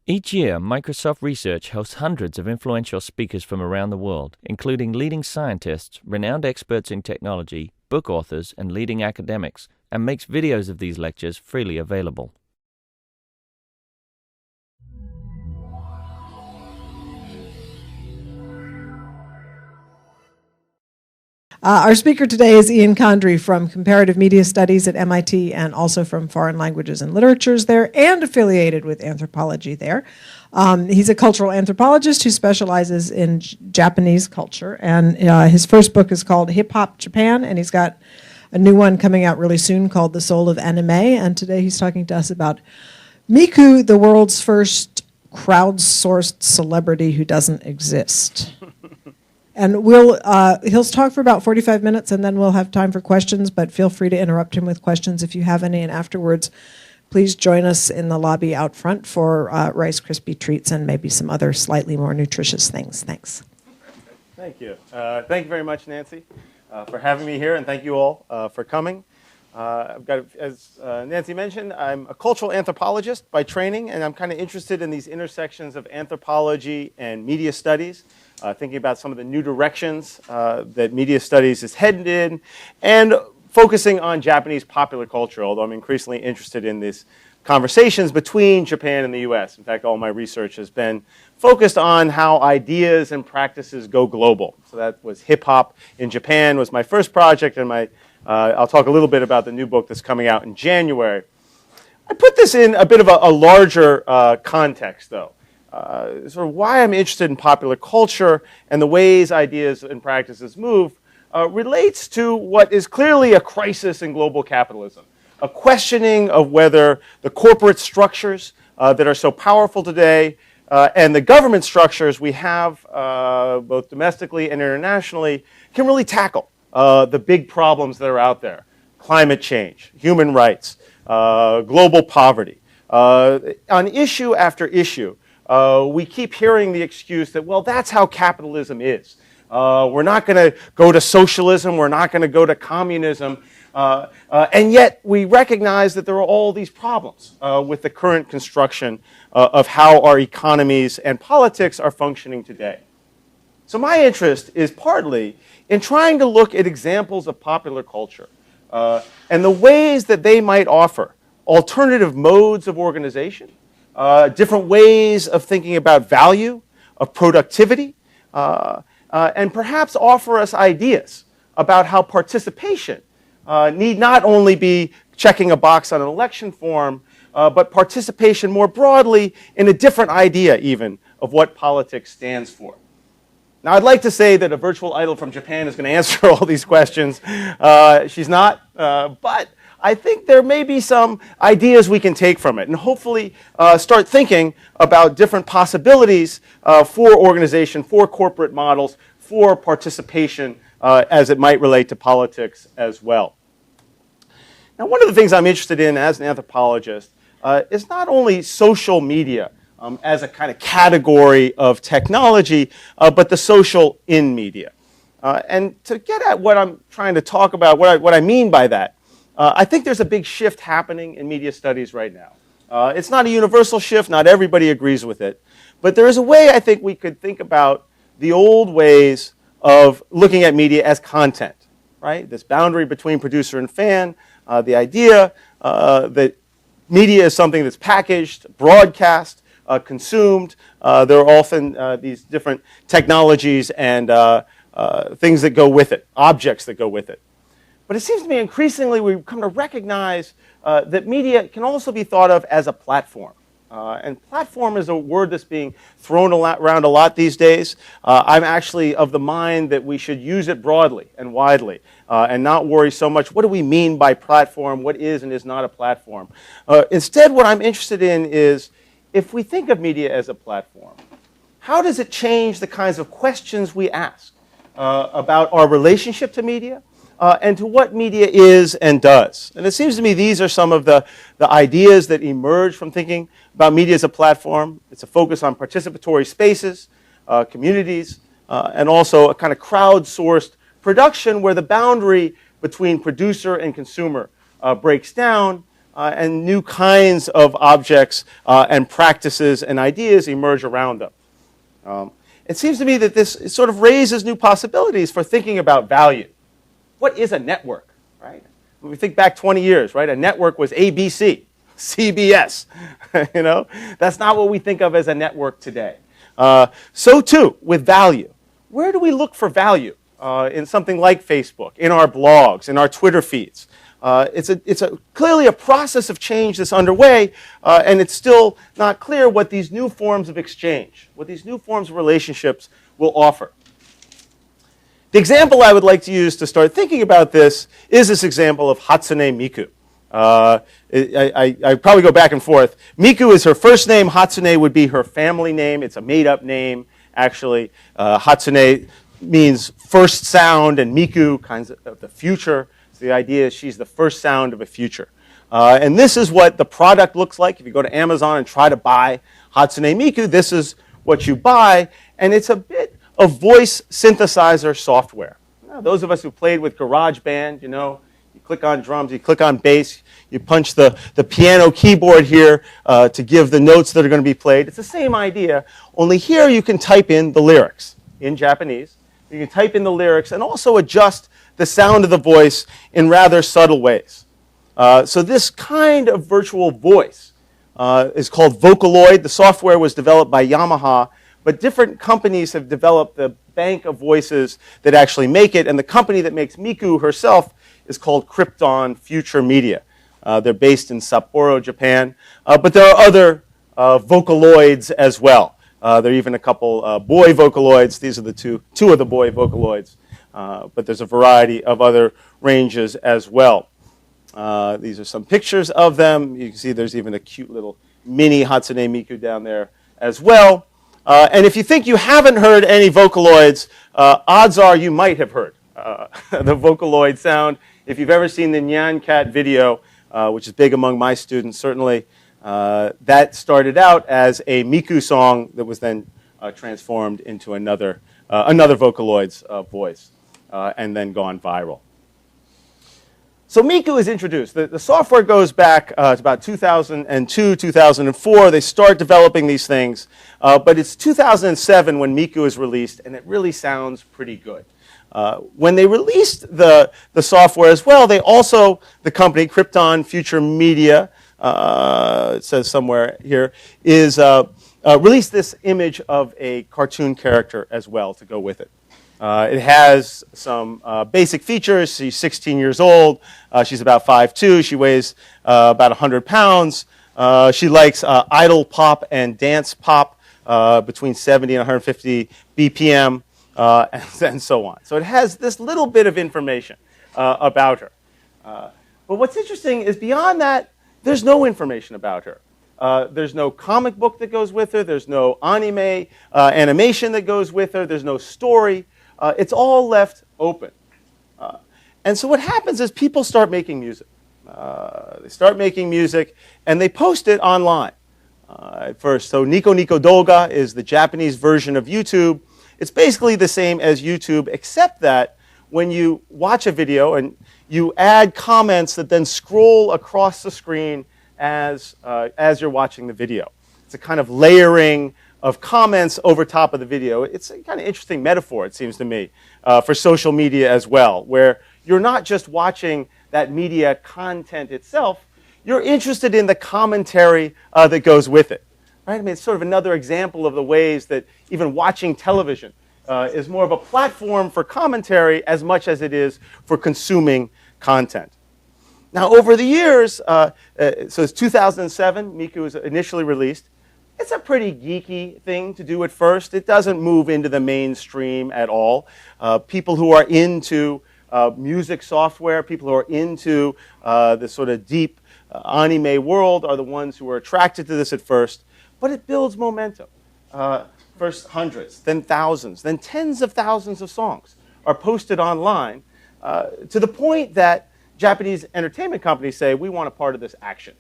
Each year, Microsoft Research hosts hundreds of influential speakers from around the world, including leading scientists, renowned experts in technology, book authors, and leading academics, and makes videos of these lectures freely available. Our speaker today is Ian Condry from Comparative Media Studies at MIT and also from Foreign Languages and Literatures there and affiliated with anthropology there. He's a cultural anthropologist who specializes in Japanese culture, and his first book is called Hip Hop Japan, and he's got a new one coming out really soon called The Soul of Anime, and today he's talking to us about Miku, the world's first crowdsourced celebrity who doesn't exist. And he'll talk for about 45 minutes, and then we'll have time for questions, but feel free to interrupt him with questions if you have any. And afterwards, please join us in the lobby out front for Rice Krispie treats and maybe some other slightly more nutritious things. Thanks. Thank you. Thank you very much, Nancy, for having me here, and thank you all for coming. As Nancy mentioned, I'm a cultural anthropologist by training, and I'm kind of interested in these intersections of anthropology and media studies. Thinking about some of the new directions that media studies is headed in, and focusing on Japanese popular culture, although I'm increasingly interested in these conversations between Japan and the US. In fact, all my research has been focused on how ideas and practices go global. So that was hip-hop in Japan was my first project, and I'll talk a little bit about the new book that's coming out in January. I put this in a bit of a larger context, though. Sort of why I'm interested in popular culture and the ways ideas and practices move relates to what is clearly a crisis in global capitalism, a questioning of whether the corporate structures that are so powerful today and the government structures we have both domestically and internationally can really tackle the big problems that are out there: climate change, human rights, global poverty. On issue after issue, we keep hearing the excuse that, well, that's how capitalism is. We're not going to go to socialism. We're not going to go to communism. And yet we recognize that there are all these problems with the current construction of how our economies and politics are functioning today. So my interest is partly in trying to look at examples of popular culture and the ways that they might offer alternative modes of organization, different ways of thinking about value, of productivity, and perhaps offer us ideas about how participation need not only be checking a box on an election form, but participation more broadly in a different idea even of what politics stands for. Now, I'd like to say that a virtual idol from Japan is going to answer all these questions. She's not, but I think there may be some ideas we can take from it and hopefully start thinking about different possibilities for organization, for corporate models, for participation as it might relate to politics as well. Now, one of the things I'm interested in as an anthropologist is not only social media as a kind of category of technology, but the social in media. And to get at what I'm trying to talk about, what I mean by that, I think there's a big shift happening in media studies right now. It's not a universal shift, not everybody agrees with it, but there is a way I think we could think about the old ways of looking at media as content, right? This boundary between producer and fan, the idea that media is something that's packaged, broadcast, consumed. There are often these different technologies and things that go with it, objects that go with it. But it seems to me increasingly we've come to recognize that media can also be thought of as a platform. And platform is a word that's being thrown around a lot these days. I'm actually of the mind that we should use it broadly and widely and not worry so much, what do we mean by platform? What is and is not a platform? Instead, what I'm interested in is, if we think of media as a platform, how does it change the kinds of questions we ask about our relationship to media and to what media is and does? And it seems to me these are some of the ideas that emerge from thinking about media as a platform. It's a focus on participatory spaces, communities, and also a kind of crowdsourced production where the boundary between producer and consumer breaks down, and new kinds of objects and practices and ideas emerge around them. It seems to me that this sort of raises new possibilities for thinking about value. What is a network, right? When we think back 20 years, right? A network was ABC, CBS. You know, that's not what we think of as a network today. So too with value. Where do we look for value in something like Facebook, in our blogs, in our Twitter feeds? It's clearly a process of change that's underway, and it's still not clear what these new forms of exchange, what these new forms of relationships will offer. The example I would like to use to start thinking about this is this example of Hatsune Miku. I probably go back and forth. Miku is her first name. Hatsune would be her family name. It's a made-up name, actually. Hatsune means first sound, and Miku, kinds of the future. So the idea is she's the first sound of a future. And this is what the product looks like. If you go to Amazon and try to buy Hatsune Miku, this is what you buy. And it's a bit of voice synthesizer software. Now, those of us who played with GarageBand, you know, you click on drums, you click on bass, you punch the piano keyboard here to give the notes that are going to be played. It's the same idea, only here you can type in the lyrics in Japanese. You can type in the lyrics and also adjust the sound of the voice in rather subtle ways. So this kind of virtual voice is called Vocaloid. The software was developed by Yamaha, but different companies have developed the bank of voices that actually make it, and the company that makes Miku herself is called Krypton Future Media. They're based in Sapporo, Japan, but there are other Vocaloids as well. There are even a couple boy Vocaloids. These are the two of the boy Vocaloids, but there's a variety of other ranges as well. These are some pictures of them. You can see there's even a cute little mini Hatsune Miku down there as well. And if you think you haven't heard any Vocaloids, odds are you might have heard the Vocaloid sound. If you've ever seen the Nyan Cat video, which is big among my students, certainly, that started out as a Miku song that was then transformed into another Vocaloid's voice and then gone viral. So Miku is introduced. The software goes back to about 2002, 2004. They start developing these things. But it's 2007 when Miku is released, and it really sounds pretty good. When they released the software as well, they also, the company, Krypton Future Media, it says somewhere here, is released this image of a cartoon character as well to go with it. It has some basic features. She's 16 years old. She's about 5'2". She weighs about 100 pounds. She likes idol pop and dance pop between 70 and 150 BPM and so on. So it has this little bit of information about her. But what's interesting is beyond that, there's no information about her. There's no comic book that goes with her. There's no anime animation that goes with her. There's no story. It's all left open. And so what happens is people start making music. They start making music, and they post it online at first. So Nico Nico Doga is the Japanese version of YouTube. It's basically the same as YouTube, except that when you watch a video and you add comments that then scroll across the screen as you're watching the video. It's a kind of layering of comments over top of the video. It's a kind of interesting metaphor, it seems to me, for social media as well, where you're not just watching that media content itself, you're interested in the commentary that goes with it. Right? I mean, it's sort of another example of the ways that even watching television is more of a platform for commentary as much as it is for consuming content. Now, over the years, so it's 2007, Miku was initially released. It's a pretty geeky thing to do at first. It doesn't move into the mainstream at all. People who are into music software, people who are into this sort of deep anime world are the ones who are attracted to this at first. But it builds momentum. First hundreds, then thousands, then tens of thousands of songs are posted online to the point that Japanese entertainment companies say, we want a part of this action.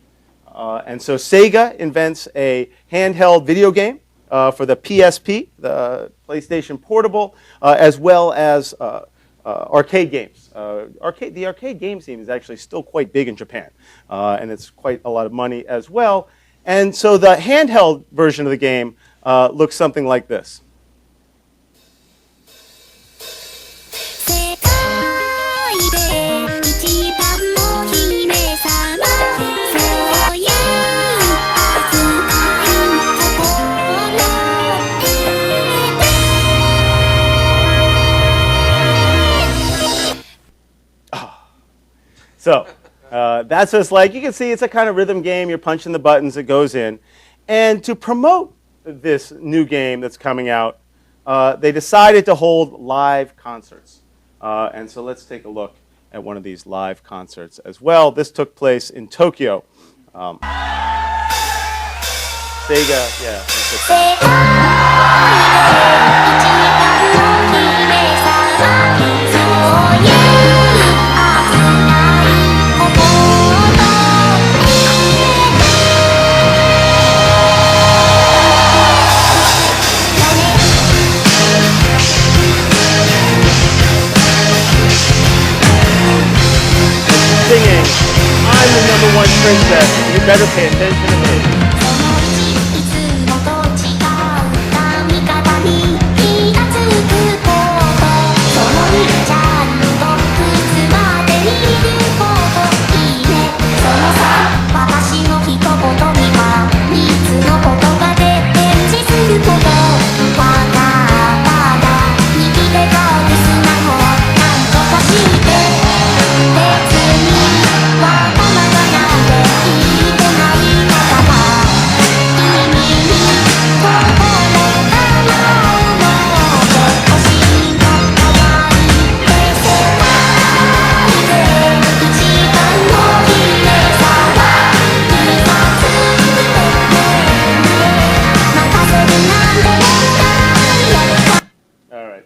And so Sega invents a handheld video game for the PSP, the PlayStation Portable, as well as arcade games. The arcade game scene is actually still quite big in Japan, and it's quite a lot of money as well. And so the handheld version of the game looks something like this. So that's what it's like. You can see it's a kind of rhythm game. You're punching the buttons, it goes in. And to promote this new game that's coming out, they decided to hold live concerts. And so let's take a look at one of these live concerts as well. This took place in Tokyo. Sega, yeah. Singing, I'm the #1 princess, you better pay attention to me.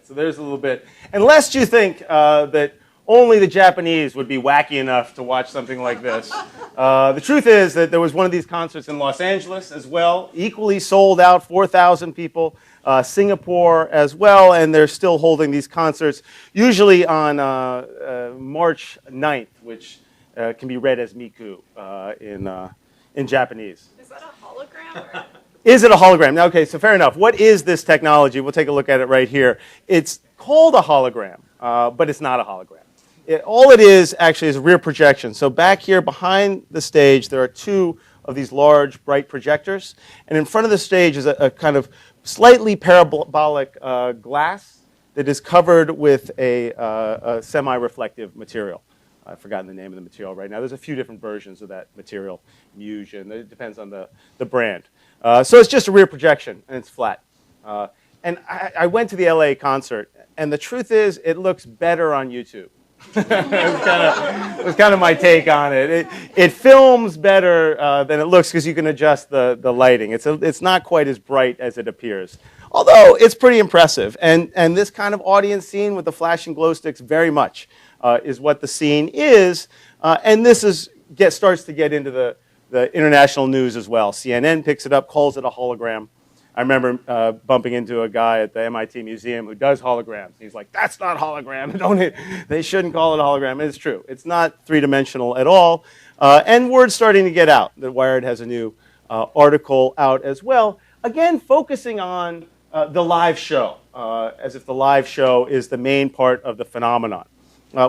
So there's a little bit. And lest you think that only the Japanese would be wacky enough to watch something like this, the truth is that there was one of these concerts in Los Angeles as well, equally sold out, 4,000 people, Singapore as well, and they're still holding these concerts, usually on March 9th, which can be read as Miku in Japanese. Is that a hologram? Is it a hologram? Now, okay, so fair enough. What is this technology? We'll take a look at it right here. It's called a hologram, but it's not a hologram. All it is actually is a rear projection. So back here behind the stage, there are two of these large, bright projectors. And in front of the stage is a kind of slightly parabolic glass that is covered with a semi-reflective material. I've forgotten the name of the material right now. There's a few different versions of that material, Fusion. It depends on the brand. So it's just a rear projection, and it's flat. And I went to the LA concert, and the truth is, it looks better on YouTube. It was kind of my take on it. It films better than it looks because you can adjust the lighting. It's not quite as bright as it appears. Although it's pretty impressive. And this kind of audience scene with the flashing glow sticks very much is what the scene is. And this starts to get into the international news as well. CNN picks it up, calls it a hologram. I remember bumping into a guy at the MIT Museum who does holograms. He's like, that's not hologram. They shouldn't call it a hologram. And it's true. It's not three-dimensional at all. And word's starting to get out. The Wired has a new article out as well. Again, focusing on the live show, as if the live show is the main part of the phenomenon,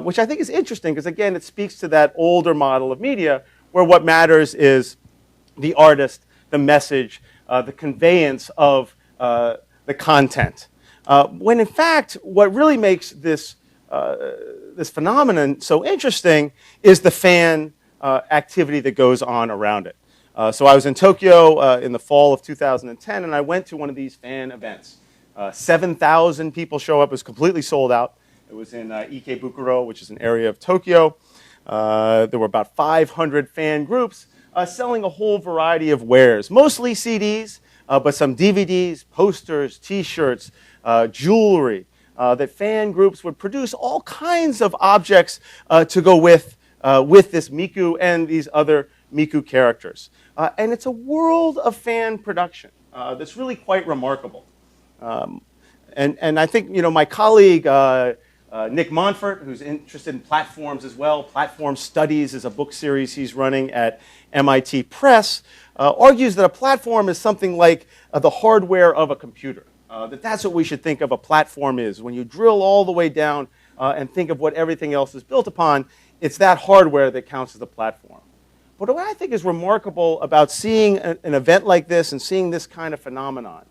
which I think is interesting because, again, it speaks to that older model of media where what matters is the artist, the message, the conveyance of the content. When in fact, what really makes this phenomenon so interesting is the fan activity that goes on around it. So I was in Tokyo in the fall of 2010, and I went to one of these fan events. 7,000 people show up. It was completely sold out. It was in Ikebukuro, which is an area of Tokyo. There were about 500 fan groups selling a whole variety of wares, mostly CDs, but some DVDs, posters, T-shirts, jewelry, that fan groups would produce all kinds of objects to go with this Miku and these other Miku characters. And it's a world of fan production that's really quite remarkable. And I think, my colleague Nick Montfort, who's interested in platforms as well. Platform Studies is a book series he's running at MIT Press, argues that a platform is something like the hardware of a computer. That's what we should think of a platform is. When you drill all the way down and think of what everything else is built upon, it's that hardware that counts as the platform. But what I think is remarkable about seeing an event like this and seeing this kind of phenomenon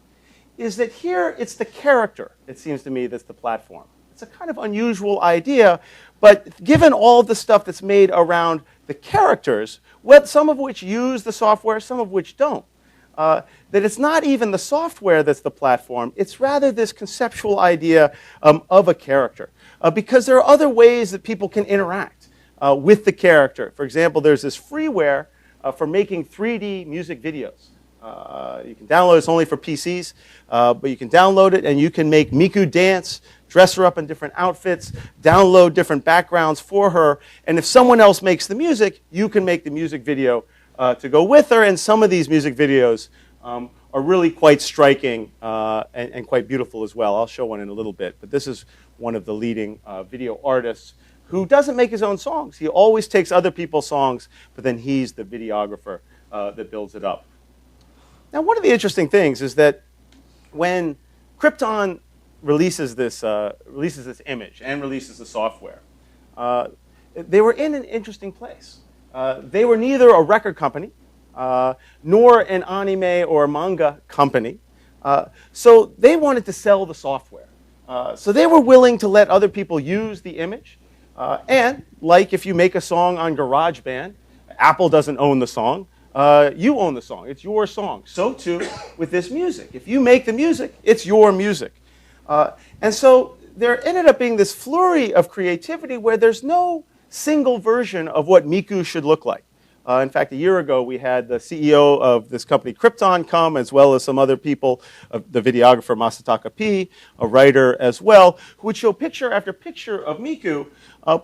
is that here it's the character, it seems to me, that's the platform. It's a kind of unusual idea, but given all of the stuff that's made around the characters, some of which use the software, some of which don't, that it's not even the software that's the platform, it's rather this conceptual idea of a character. Because there are other ways that people can interact with the character. For example, there's this freeware for making 3D music videos. You can download it, it's only for PCs, but you can download it and you can make Miku dance, dress her up in different outfits, download different backgrounds for her, and if someone else makes the music, you can make the music video to go with her, and some of these music videos are really quite striking and quite beautiful as well. I'll show one in a little bit, but this is one of the leading video artists who doesn't make his own songs. He always takes other people's songs, but then he's the videographer that builds it up. Now, one of the interesting things is that when Krypton releases this image and releases the software, they were in an interesting place. They were neither a record company nor an anime or manga company, so they wanted to sell the software. So they were willing to let other people use the image, and like if you make a song on GarageBand, Apple doesn't own the song. You own the song. It's your song. So too with this music. If you make the music, it's your music. And so there ended up being this flurry of creativity where there's no single version of what Miku should look like. In fact, a year ago, we had the CEO of this company, Krypton, come, as well as some other people, the videographer, Masataka P., a writer as well, who would show picture after picture of Miku,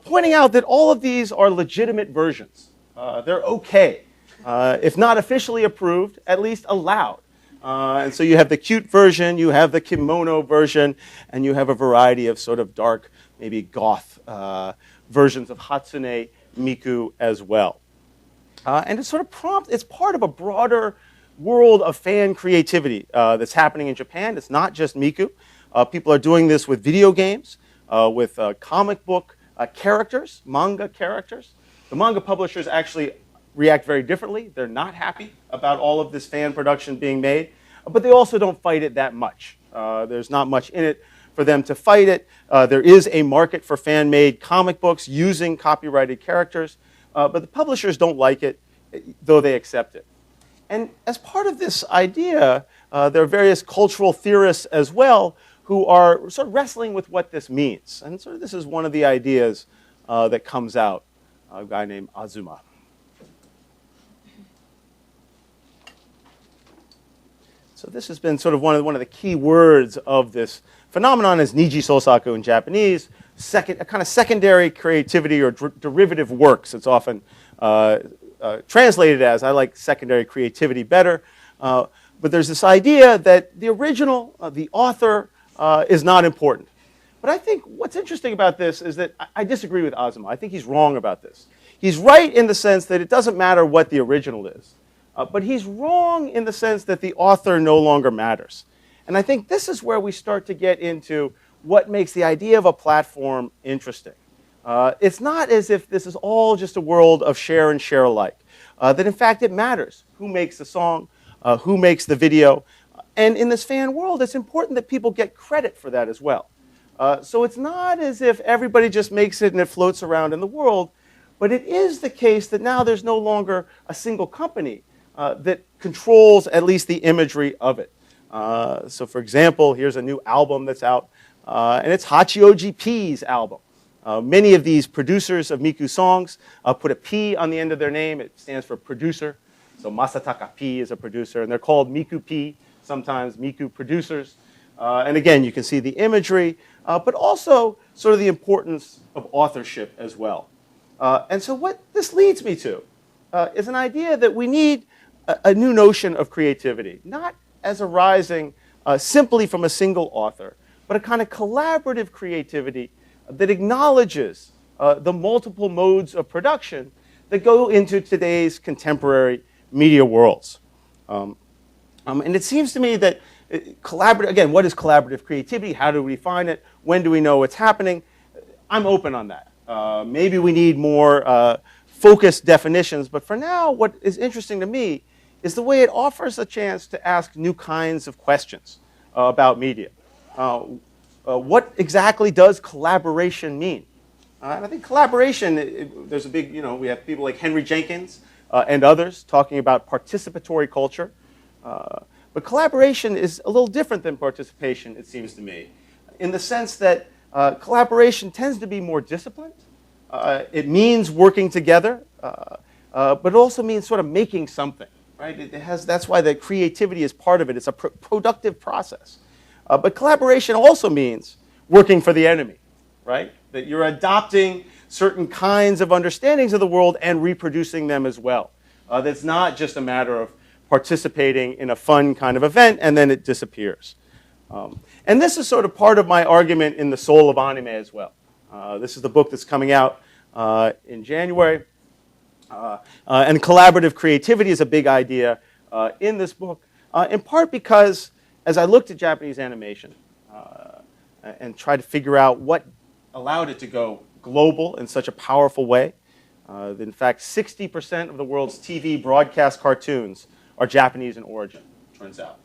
pointing out that all of these are legitimate versions. They're okay. If not officially approved, at least allowed. And so you have the cute version, you have the kimono version, and you have a variety of sort of dark, maybe goth versions of Hatsune Miku as well. And it's sort of it's part of a broader world of fan creativity that's happening in Japan. It's not just Miku. People are doing this with video games, with comic book characters, manga characters. The manga publishers actually react very differently. They're not happy about all of this fan production being made, but they also don't fight it that much. There's not much in it for them to fight it. There is a market for fan-made comic books using copyrighted characters, but the publishers don't like it, though they accept it. And as part of this idea, there are various cultural theorists as well who are sort of wrestling with what this means. And so this is one of the ideas that comes out, a guy named Azuma. So this has been sort of one of the key words of this phenomenon is Niji Sosaku in Japanese, a kind of secondary creativity or derivative works. It's often translated as, I like secondary creativity better. But there's this idea that the original, the author, is not important. But I think what's interesting about this is that I disagree with Azuma. I think he's wrong about this. He's right in the sense that it doesn't matter what the original is. But he's wrong in the sense that the author no longer matters. And I think this is where we start to get into what makes the idea of a platform interesting. It's not as if this is all just a world of share and share alike. That in fact it matters who makes the song, who makes the video. And in this fan world, it's important that people get credit for that as well. So it's not as if everybody just makes it and it floats around in the world, but it is the case that now there's no longer a single company that controls at least the imagery of it. So for example, here's a new album that's out, and it's Hachioji P's album. Many of these producers of Miku songs put a P on the end of their name. It stands for producer. So Masataka P is a producer, and they're called Miku P, sometimes Miku producers. And again, you can see the imagery, but also sort of the importance of authorship as well. And so what this leads me to is an idea that we need a new notion of creativity, not as arising simply from a single author, but a kind of collaborative creativity that acknowledges the multiple modes of production that go into today's contemporary media worlds. And it seems to me that again, what is collaborative creativity? How do we define it? When do we know what's happening? I'm open on that. Maybe we need more focused definitions, but for now, what is interesting to me is the way it offers a chance to ask new kinds of questions about media. What exactly does collaboration mean? And I think collaboration, there's a big, we have people like Henry Jenkins and others talking about participatory culture. But collaboration is a little different than participation, it seems to me, in the sense that collaboration tends to be more disciplined. It means working together, but it also means sort of making something, right? That's why the creativity is part of it. It's a productive process. But collaboration also means working for the enemy, right? That you're adopting certain kinds of understandings of the world and reproducing them as well. That's not just a matter of participating in a fun kind of event and then it disappears. And this is sort of part of my argument in The Soul of Anime as well. This is the book that's coming out in January. And collaborative creativity is a big idea in this book, in part because as I looked at Japanese animation and tried to figure out what allowed it to go global in such a powerful way, in fact, 60% of the world's TV broadcast cartoons are Japanese in origin, turns out,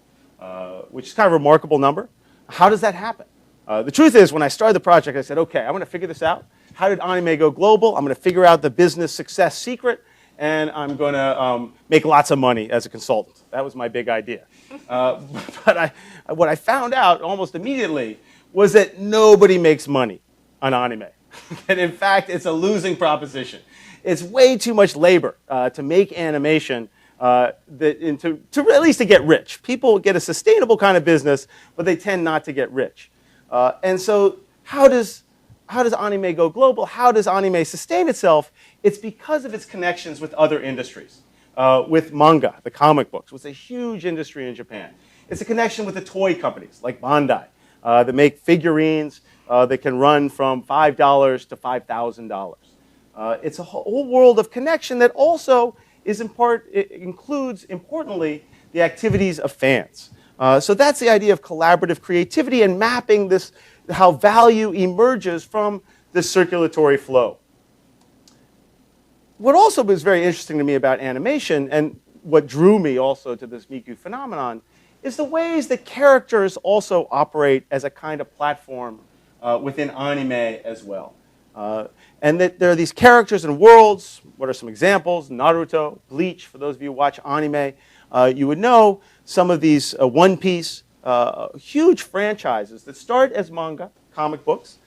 which is kind of a remarkable number. How does that happen? The truth is, when I started the project, I said, okay, I'm going to figure this out. How did anime go global? I'm going to figure out the business success secret, and I'm going to make lots of money as a consultant. That was my big idea. But what I found out almost immediately was that nobody makes money on anime. And in fact, it's a losing proposition. It's way too much labor to make animation at least to get rich. People get a sustainable kind of business, but they tend not to get rich. And so how does anime go global? How does anime sustain itself? It's because of its connections with other industries, with manga, the comic books, which is a huge industry in Japan. It's a connection with the toy companies like Bandai that make figurines that can run from $5 to $5,000. It's a whole world of connection that also includes, importantly, the activities of fans. So that's the idea of collaborative creativity and mapping how value emerges from this circulatory flow. What also was very interesting to me about animation, and what drew me also to this Miku phenomenon, is the ways that characters also operate as a kind of platform within anime as well. And that there are these characters and worlds. What are some examples? Naruto, Bleach, for those of you who watch anime, you would know some of these One Piece, huge franchises that start as manga, comic books,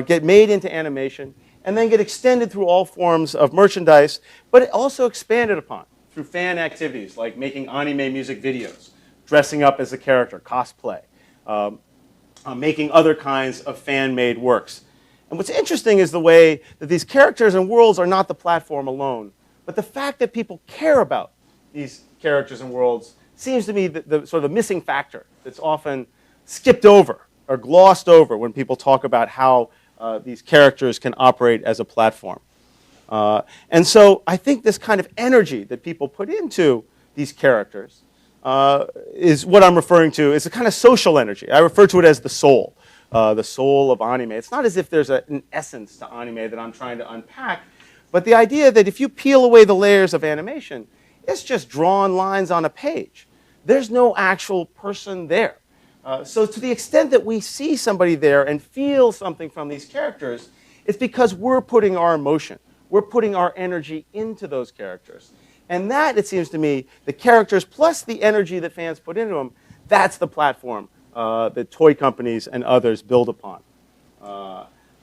get made into animation, and then get extended through all forms of merchandise, but also expanded upon through fan activities like making anime music videos, dressing up as a character, cosplay, making other kinds of fan-made works. And what's interesting is the way that these characters and worlds are not the platform alone, but the fact that people care about these characters and worlds seems to me the sort of missing factor that's often skipped over or glossed over when people talk about how these characters can operate as a platform. And so I think this kind of energy that people put into these characters is what I'm referring to. It's a kind of social energy. I refer to it as the soul of anime. It's not as if there's an essence to anime that I'm trying to unpack, but the idea that if you peel away the layers of animation, it's just drawn lines on a page. There's no actual person there. So to the extent that we see somebody there and feel something from these characters, it's because we're putting our emotion, we're putting our energy into those characters. And that, it seems to me, the characters plus the energy that fans put into them, that's the platform that toy companies and others build upon.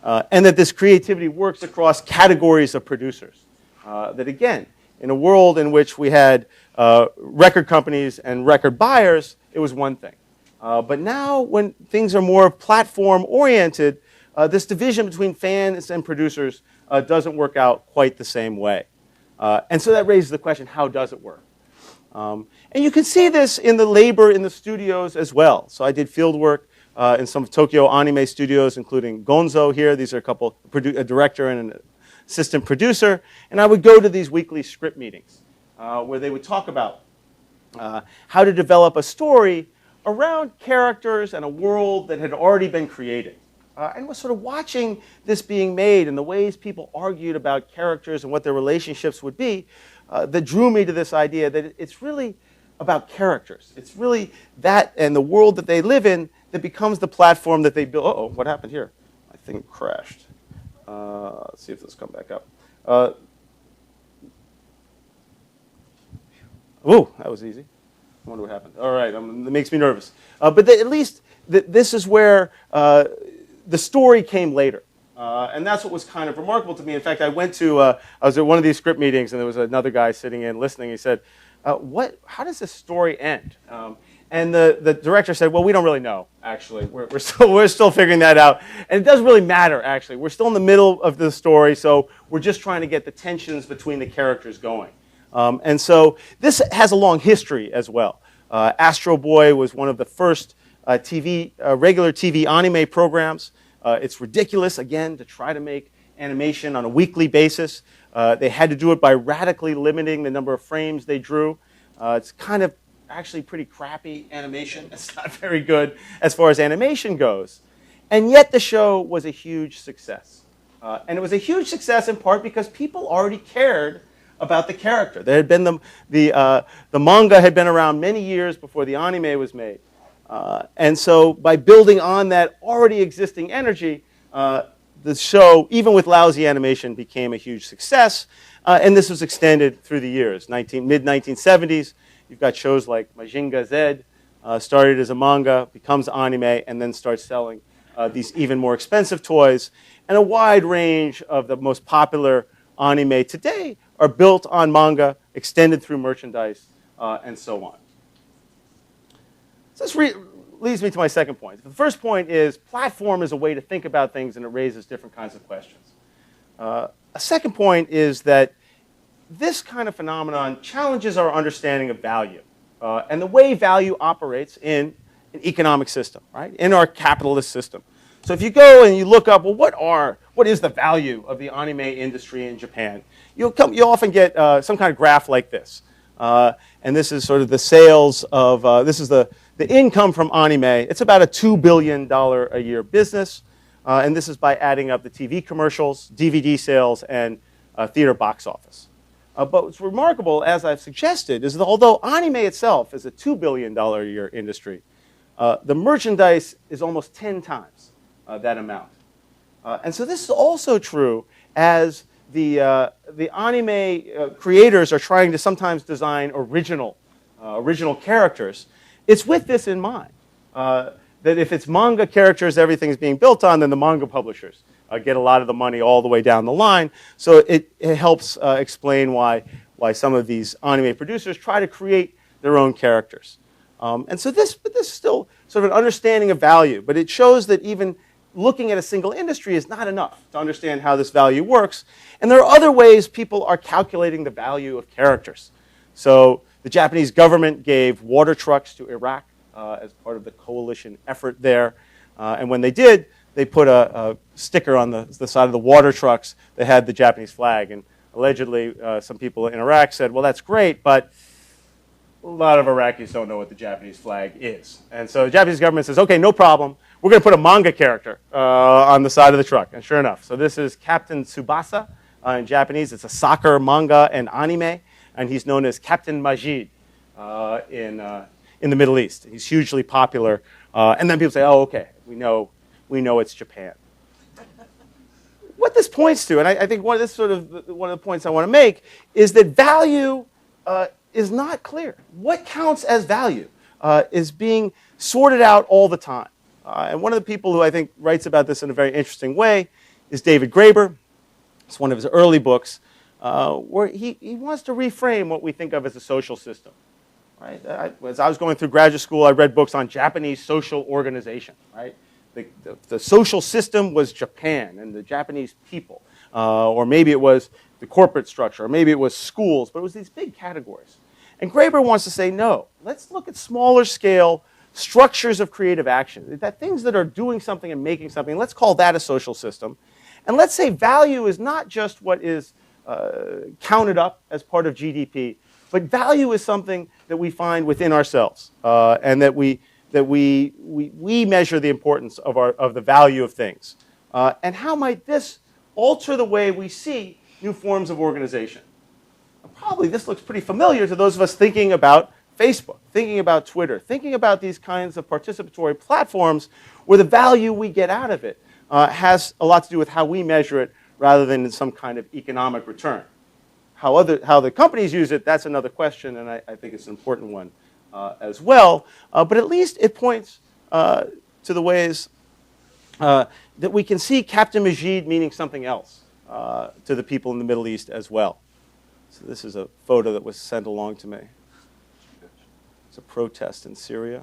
And that this creativity works across categories of producers. That again, in a world in which we had record companies and record buyers, it was one thing. But now when things are more platform-oriented, this division between fans and producers doesn't work out quite the same way. And so that raises the question, how does it work? And you can see this in the labor in the studios as well. So I did field work in some of Tokyo anime studios, including Gonzo here. These are a director and an assistant producer. And I would go to these weekly script meetings where they would talk about how to develop a story around characters and a world that had already been created. And was sort of watching this being made and the ways people argued about characters and what their relationships would be that drew me to this idea that it's really about characters. It's really that and the world that they live in that becomes the platform that they build. Uh-oh, what happened here? My thing crashed. Let's see if this will come back up. Oh, that was easy. I wonder what happened. All right, it makes me nervous. But at least this is where the story came later. And that's what was kind of remarkable to me. In fact, I was at one of these script meetings, and there was another guy sitting in listening. He said, how does this story end? And the director said, well, we don't really know, actually. We're still figuring that out. And it doesn't really matter, actually. We're still in the middle of the story, so we're just trying to get the tensions between the characters going. And so this has a long history as well. Astro Boy was one of the first regular TV anime programs. It's ridiculous, again, to try to make animation on a weekly basis. They had to do it by radically limiting the number of frames they drew. It's kind of actually pretty crappy animation. It's not very good as far as animation goes. And yet the show was a huge success. And it was a huge success in part because people already cared about the character. There had been the manga had been around many years before the anime was made. And so by building on that already existing energy, the show, even with lousy animation, became a huge success. And this was extended through the years. Mid-1970s, you've got shows like Majinga Z, started as a manga, becomes anime, and then starts selling these even more expensive toys. And a wide range of the most popular anime today are built on manga, extended through merchandise, and so on. So this leads me to my second point. The first point is platform is a way to think about things, and it raises different kinds of questions. A second point is that this kind of phenomenon challenges our understanding of value and the way value operates in an economic system, right? In our capitalist system. So if you go and you look up, well, what is the value of the anime industry in Japan? You'll often get some kind of graph like this. And this is sort of the sales of, this is the income from anime. It's about a $2 billion a year business. And this is by adding up the TV commercials, DVD sales, and theater box office. But what's remarkable, as I've suggested, is that although anime itself is a $2 billion a year industry, the merchandise is almost 10 times that amount. And so this is also true as the anime creators are trying to sometimes design original characters. It's with this in mind, that if it's manga characters everything's being built on, then the manga publishers get a lot of the money all the way down the line. So it helps explain why some of these anime producers try to create their own characters. And so this is still sort of an understanding of value, but it shows that even looking at a single industry is not enough to understand how this value works. And there are other ways people are calculating the value of characters. So the Japanese government gave water trucks to Iraq as part of the coalition effort there. And when they did, they put a sticker on the side of the water trucks that had the Japanese flag. And allegedly, some people in Iraq said, well, that's great, but a lot of Iraqis don't know what the Japanese flag is. And so the Japanese government says, okay, no problem. We're going to put a manga character on the side of the truck. And sure enough, so this is Captain Tsubasa in Japanese. It's a soccer manga and anime. And he's known as Captain Majid in the Middle East. He's hugely popular. And then people say, oh, okay, we know it's Japan. What this points to, and I think one of the points I want to make, is that value is not clear. What counts as value is being sorted out all the time. And one of the people who I think writes about this in a very interesting way is David Graeber. It's one of his early books where he wants to reframe what we think of as a social system. Right? As I was going through graduate school, I read books on Japanese social organization. Right? The social system was Japan and the Japanese people. Or maybe it was the corporate structure, or maybe it was schools, but it was these big categories. And Graeber wants to say, no, let's look at smaller scale structures of creative action, that things that are doing something and making something, let's call that a social system. And let's say value is not just what is counted up as part of GDP, but value is something that we find within ourselves, and that we measure the importance of the value of things. And how might this alter the way we see new forms of organization? Probably this looks pretty familiar to those of us thinking about Facebook, thinking about Twitter, thinking about these kinds of participatory platforms where the value we get out of it has a lot to do with how we measure it rather than in some kind of economic return. How the companies use it, that's another question, and I think it's an important one as well. But at least it points to the ways that we can see Captain Majid meaning something else to the people in the Middle East as well. So this is a photo that was sent along to me. It's a protest in Syria.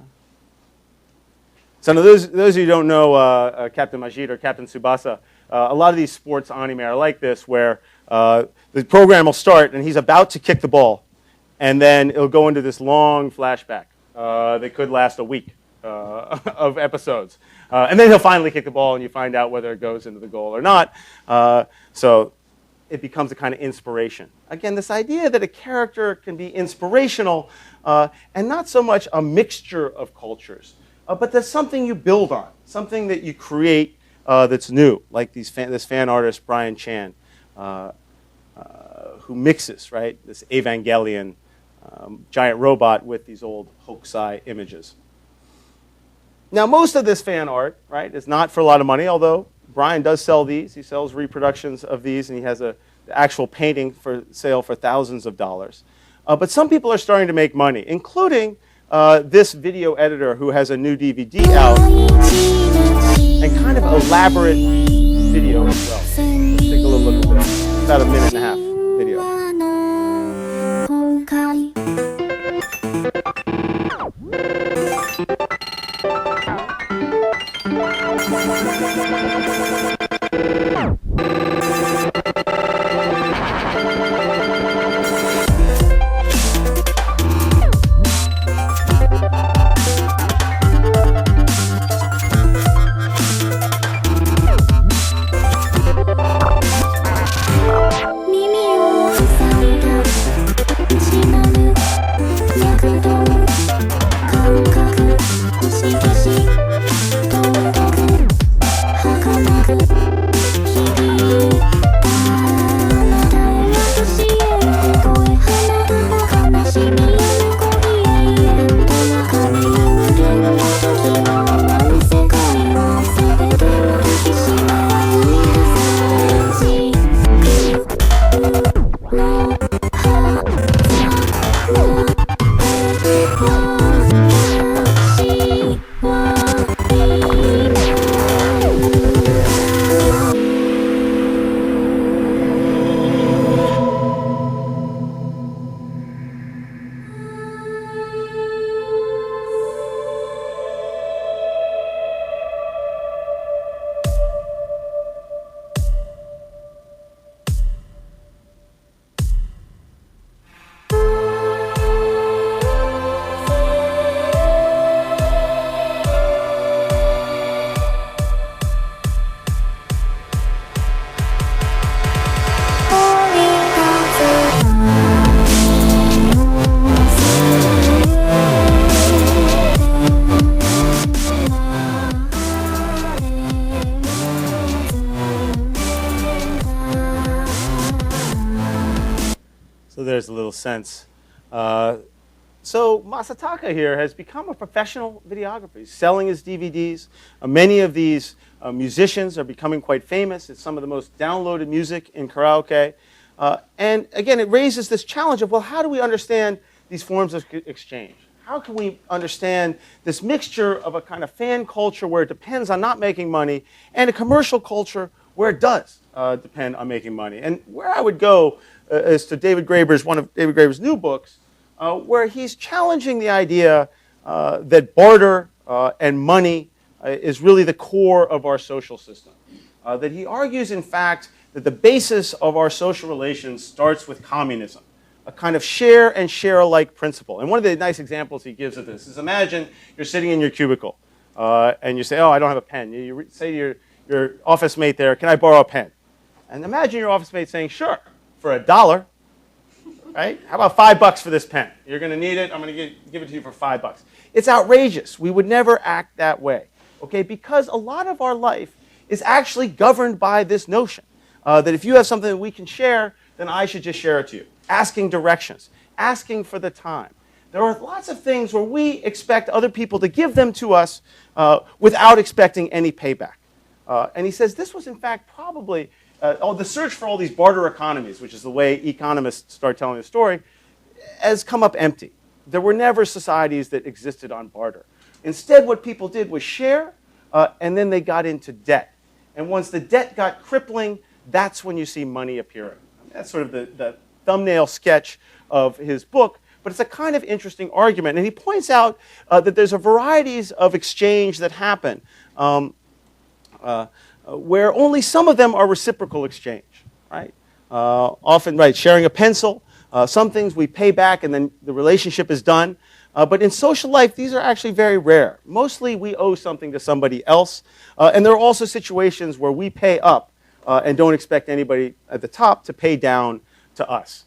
So now those of you who don't know Captain Majid or Captain Tsubasa, a lot of these sports anime are like this, where the program will start and he's about to kick the ball, and then it'll go into this long flashback that could last a week of episodes. And then he'll finally kick the ball, and you find out whether it goes into the goal or not. So it becomes a kind of inspiration. Again, this idea that a character can be inspirational and not so much a mixture of cultures, but there's something you build on, something that you create that's new, like this fan artist, Brian Chan, who mixes, right, this Evangelion giant robot with these old hokusai images. Now, most of this fan art, right, is not for a lot of money, although Brian does sell these. He sells reproductions of these, and he has an actual painting for sale for thousands of dollars. But some people are starting to make money, including this video editor who has a new DVD out and kind of elaborate video as well. Let's take a little look at this. It's about a minute and a half video. So there's a little sense. So Masataka here has become a professional videographer. He's selling his DVDs. Many of these musicians are becoming quite famous. It's some of the most downloaded music in karaoke. And again, it raises this challenge of, well, how do we understand these forms of exchange? How can we understand this mixture of a kind of fan culture where it depends on not making money and a commercial culture where it does depend on making money? And where I would go is to one of David Graeber's new books, where he's challenging the idea that barter and money is really the core of our social system. That he argues, in fact, that the basis of our social relations starts with communism. a kind of share and share alike principle. And one of the nice examples he gives of this is, imagine you're sitting in your cubicle and you say, oh, I don't have a pen. You say to your office mate there, can I borrow a pen? And imagine your office mate saying, sure, for $1. Right? How about $5 for this pen? You're going to need it. I'm going to give it to you for $5. It's outrageous. We would never act that way, okay? Because a lot of our life is actually governed by this notion that if you have something that we can share, then I should just share it to you. Asking directions, asking for the time. There are lots of things where we expect other people to give them to us without expecting any payback. And he says this was, in fact, probably the search for all these barter economies, which is the way economists start telling the story, has come up empty. There were never societies that existed on barter. Instead, what people did was share, and then they got into debt. And once the debt got crippling, that's when you see money appearing. That's sort of the thumbnail sketch of his book, but it's a kind of interesting argument. And he points out that there's a varieties of exchange that happen where only some of them are reciprocal exchange, right? Often, right, sharing a pencil. Some things we pay back and then the relationship is done. But in social life, these are actually very rare. Mostly we owe something to somebody else. And there are also situations where we pay up and don't expect anybody at the top to pay down to us.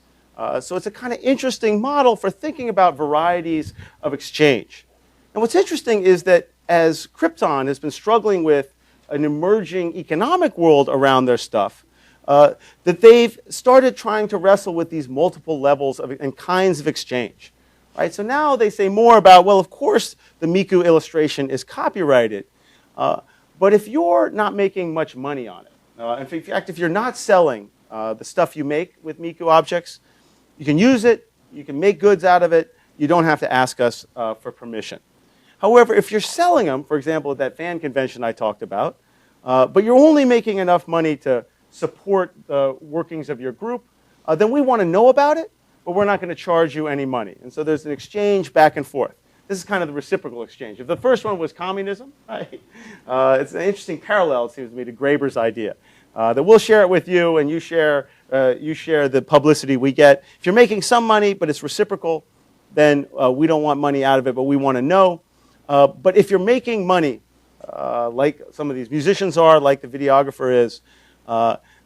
So it's a kind of interesting model for thinking about varieties of exchange. And what's interesting is that as Krypton has been struggling with an emerging economic world around their stuff, that they've started trying to wrestle with these multiple levels and kinds of exchange. Right? So now they say more about, well, of course the Miku illustration is copyrighted, but if you're not making much money on it, in fact, if you're not selling the stuff you make with Miku objects, you can use it, you can make goods out of it, you don't have to ask us for permission. However, if you're selling them, for example, at that fan convention I talked about, but you're only making enough money to support the workings of your group, then we want to know about it, but we're not going to charge you any money. And so there's an exchange back and forth. This is kind of the reciprocal exchange. If the first one was communism, right, it's an interesting parallel, it seems to me, to Graeber's idea. That we'll share it with you, and you share the publicity we get. If you're making some money, but it's reciprocal, then we don't want money out of it, but we want to know. But if you're making money, like some of these musicians are, like the videographer is,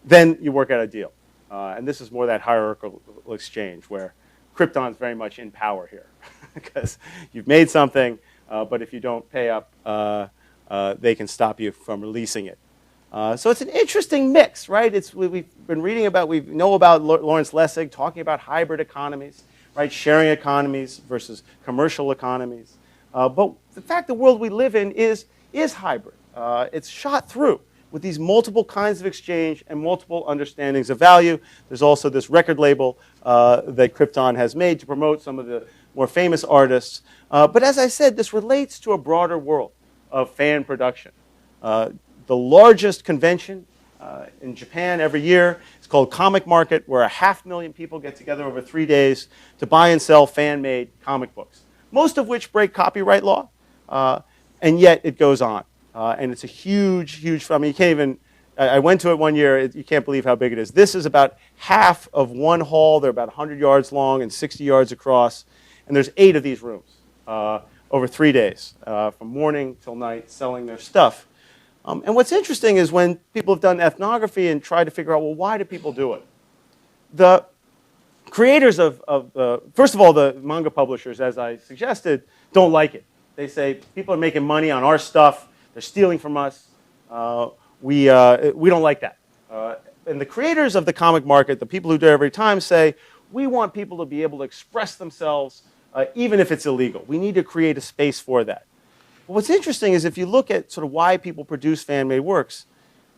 then you work out a deal. And this is more that hierarchical exchange where Krypton's very much in power here. Because you've made something, but if you don't pay up, they can stop you from releasing it. So it's an interesting mix, right? We've been reading about, we know about Lawrence Lessig talking about hybrid economies, right? Sharing economies versus commercial economies. But the fact the world we live in is hybrid. It's shot through with these multiple kinds of exchange and multiple understandings of value. There's also this record label that Krypton has made to promote some of the more famous artists. But as I said, this relates to a broader world of fan production. The largest convention in Japan every year is called Comic Market, where 500,000 people get together over 3 days to buy and sell fan-made comic books, most of which break copyright law, and yet it goes on. And it's a huge, huge, I mean, you can't even, I went to it one year, you can't believe how big it is. This is about half of one hall. They're about 100 yards long and 60 yards across. And there's 8 of these rooms over 3 days, from morning till night, selling their stuff. And what's interesting is when people have done ethnography and tried to figure out, well, why do people do it? The creators first of all, the manga publishers, as I suggested, don't like it. They say, people are making money on our stuff. They're stealing from us. We don't like that. And the creators of the comic market, the people who do it every time, say, we want people to be able to express themselves even if it's illegal. We need to create a space for that. But what's interesting is if you look at sort of why people produce fan-made works,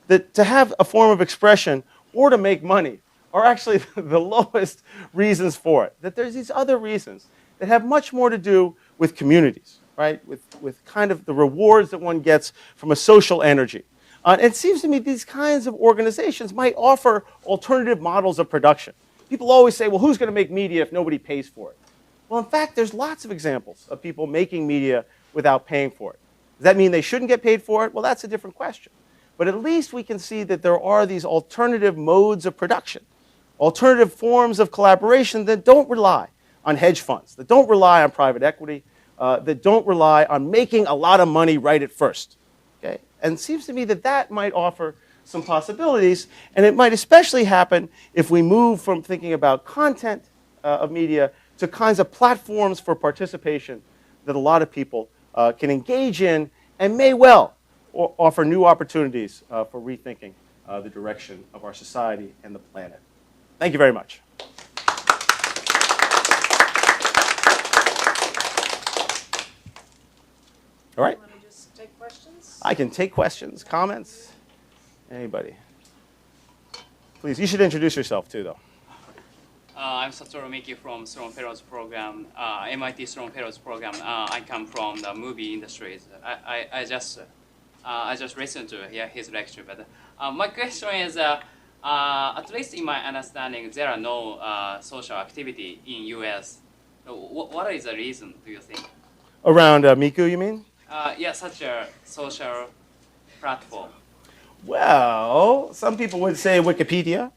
that to have a form of expression or to make money are actually the lowest reasons for it. That there's these other reasons that have much more to do with communities, right? With kind of the rewards that one gets from a social energy. It seems to me these kinds of organizations might offer alternative models of production. People always say, well, who's going to make media if nobody pays for it? Well, in fact, there's lots of examples of people making media without paying for it. Does that mean they shouldn't get paid for it? Well, that's a different question. But at least we can see that there are these alternative modes of production alternative forms of collaboration that don't rely on hedge funds, that don't rely on private equity, that don't rely on making a lot of money right at first. Okay? And it seems to me that that might offer some possibilities, and it might especially happen if we move from thinking about content of media to kinds of platforms for participation that a lot of people can engage in and may well offer new opportunities for rethinking the direction of our society and the planet. Thank you very much. All right. Want to just take questions? I can take questions, comments, anybody. Please, you should introduce yourself too, though. I'm Satoru Miki from Sloan Fellows Program, MIT Sloan Fellows Program. I come from the movie industry. I just listened to his lecture, but my question is, at least in my understanding, there are no social activity in U.S. What is the reason, do you think? Around Miku, you mean? Yeah, such a social platform. Well, some people would say Wikipedia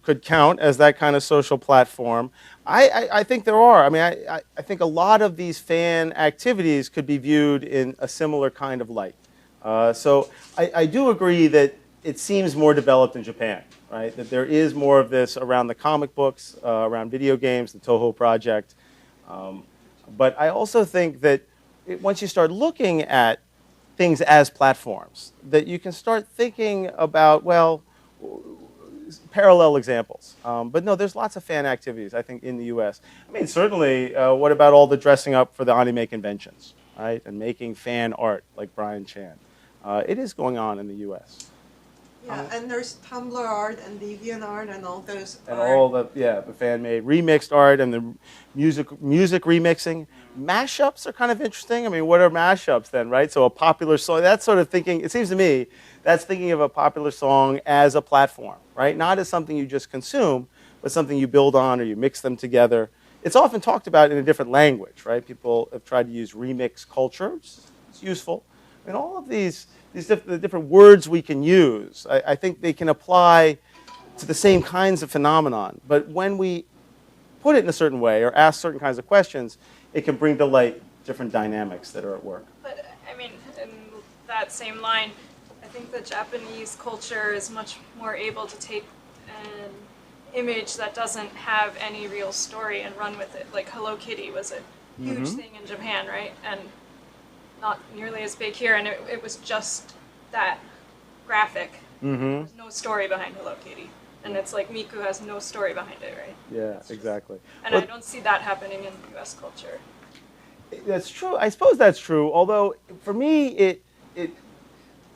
could count as that kind of social platform. I think there are. I mean, I think a lot of these fan activities could be viewed in a similar kind of light. So I do agree that it seems more developed in Japan, right? That there is more of this around the comic books, around video games, the Toho Project. But I also think that once you start looking at things as platforms, that you can start thinking about, well, parallel examples. But no, there's lots of fan activities, I think, in the US. I mean, certainly, what about all the dressing up for the anime conventions, right? And making fan art like Brian Chan. It is going on in the US. Yeah, and there's Tumblr art and DeviantArt and all those And art. all the fan-made remixed art and the music remixing. Mashups are kind of interesting. I mean, what are mashups then, right? So a popular song, that's sort of thinking, it seems to me, that's thinking of a popular song as a platform, right? Not as something you just consume, but something you build on or you mix them together. It's often talked about in a different language, right? People have tried to use remix culture, which is useful. I mean, all of the different words we can use, I think they can apply to the same kinds of phenomenon. But when we put it in a certain way or ask certain kinds of questions, it can bring to light different dynamics that are at work. But I mean, in that same line, I think the Japanese culture is much more able to take an image that doesn't have any real story and run with it. Like Hello Kitty was a huge thing in Japan, right? And not nearly as big here, and it was just that graphic. There's no story behind Hello Kitty. And it's like Miku has no story behind it, right? Yeah, exactly. And I don't see that happening in US culture. That's true. I suppose that's true. Although, for me,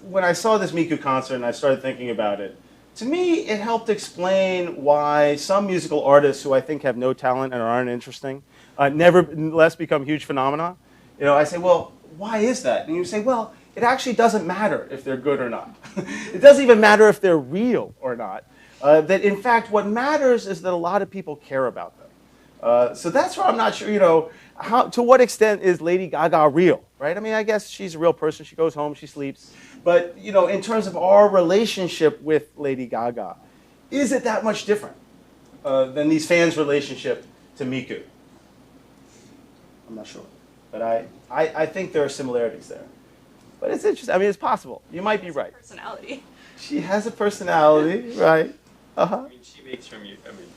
when I saw this Miku concert and I started thinking about it, to me, it helped explain why some musical artists who I think have no talent and aren't interesting nevertheless become huge phenomena. You know, I say, well, why is that? And you say, well, it actually doesn't matter if they're good or not. It doesn't even matter if they're real or not. That, in fact, what matters is that a lot of people care about them. So that's where I'm not sure, you know, to what extent is Lady Gaga real, right? I mean, I guess she's a real person. She goes home, she sleeps. But, you know, in terms of our relationship with Lady Gaga, is it that much different than these fans' relationship to Miku? I'm not sure. But I think there are similarities there. But it's interesting. I mean, it's possible. You might be right. Personality. She has a personality, right? Uh-huh. I mean, she makes her music. I mean,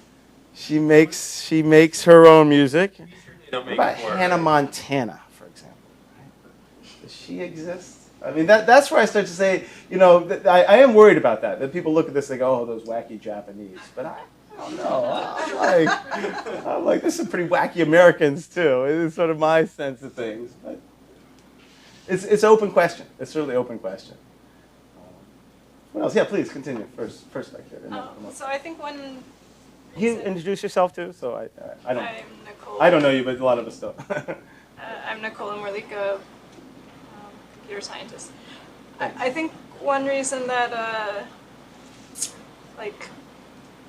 she makes her own music. we certainly don't What make about it for Hannah Montana, for example? Right? Does she exist? I mean, that's where I start to say, you know, I am worried about that. That people look at this and go, oh, those wacky Japanese. But I don't know. I'm like, there's some pretty wacky Americans too. It's sort of my sense of things. But it's an open question. It's certainly an open question. What else? Yeah, please continue. First back there. So I think one You introduce yourself too, so I don't. I'm Nicole. I don't know you, but a lot of us don't. I'm Nicole Morlika, computer scientist. I think one reason that like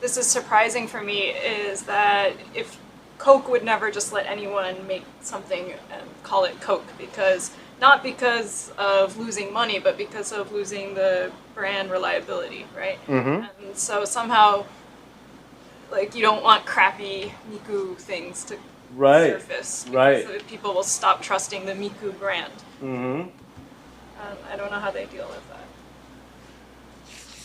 this is surprising for me is that if Coke would never just let anyone make something and call it Coke, because not because of losing money, but because of losing the brand reliability, right? And so somehow like you don't want crappy Miku things to Right. surface. Right. Because people will stop trusting the Miku brand. Mm-hmm. I don't know how they deal with that.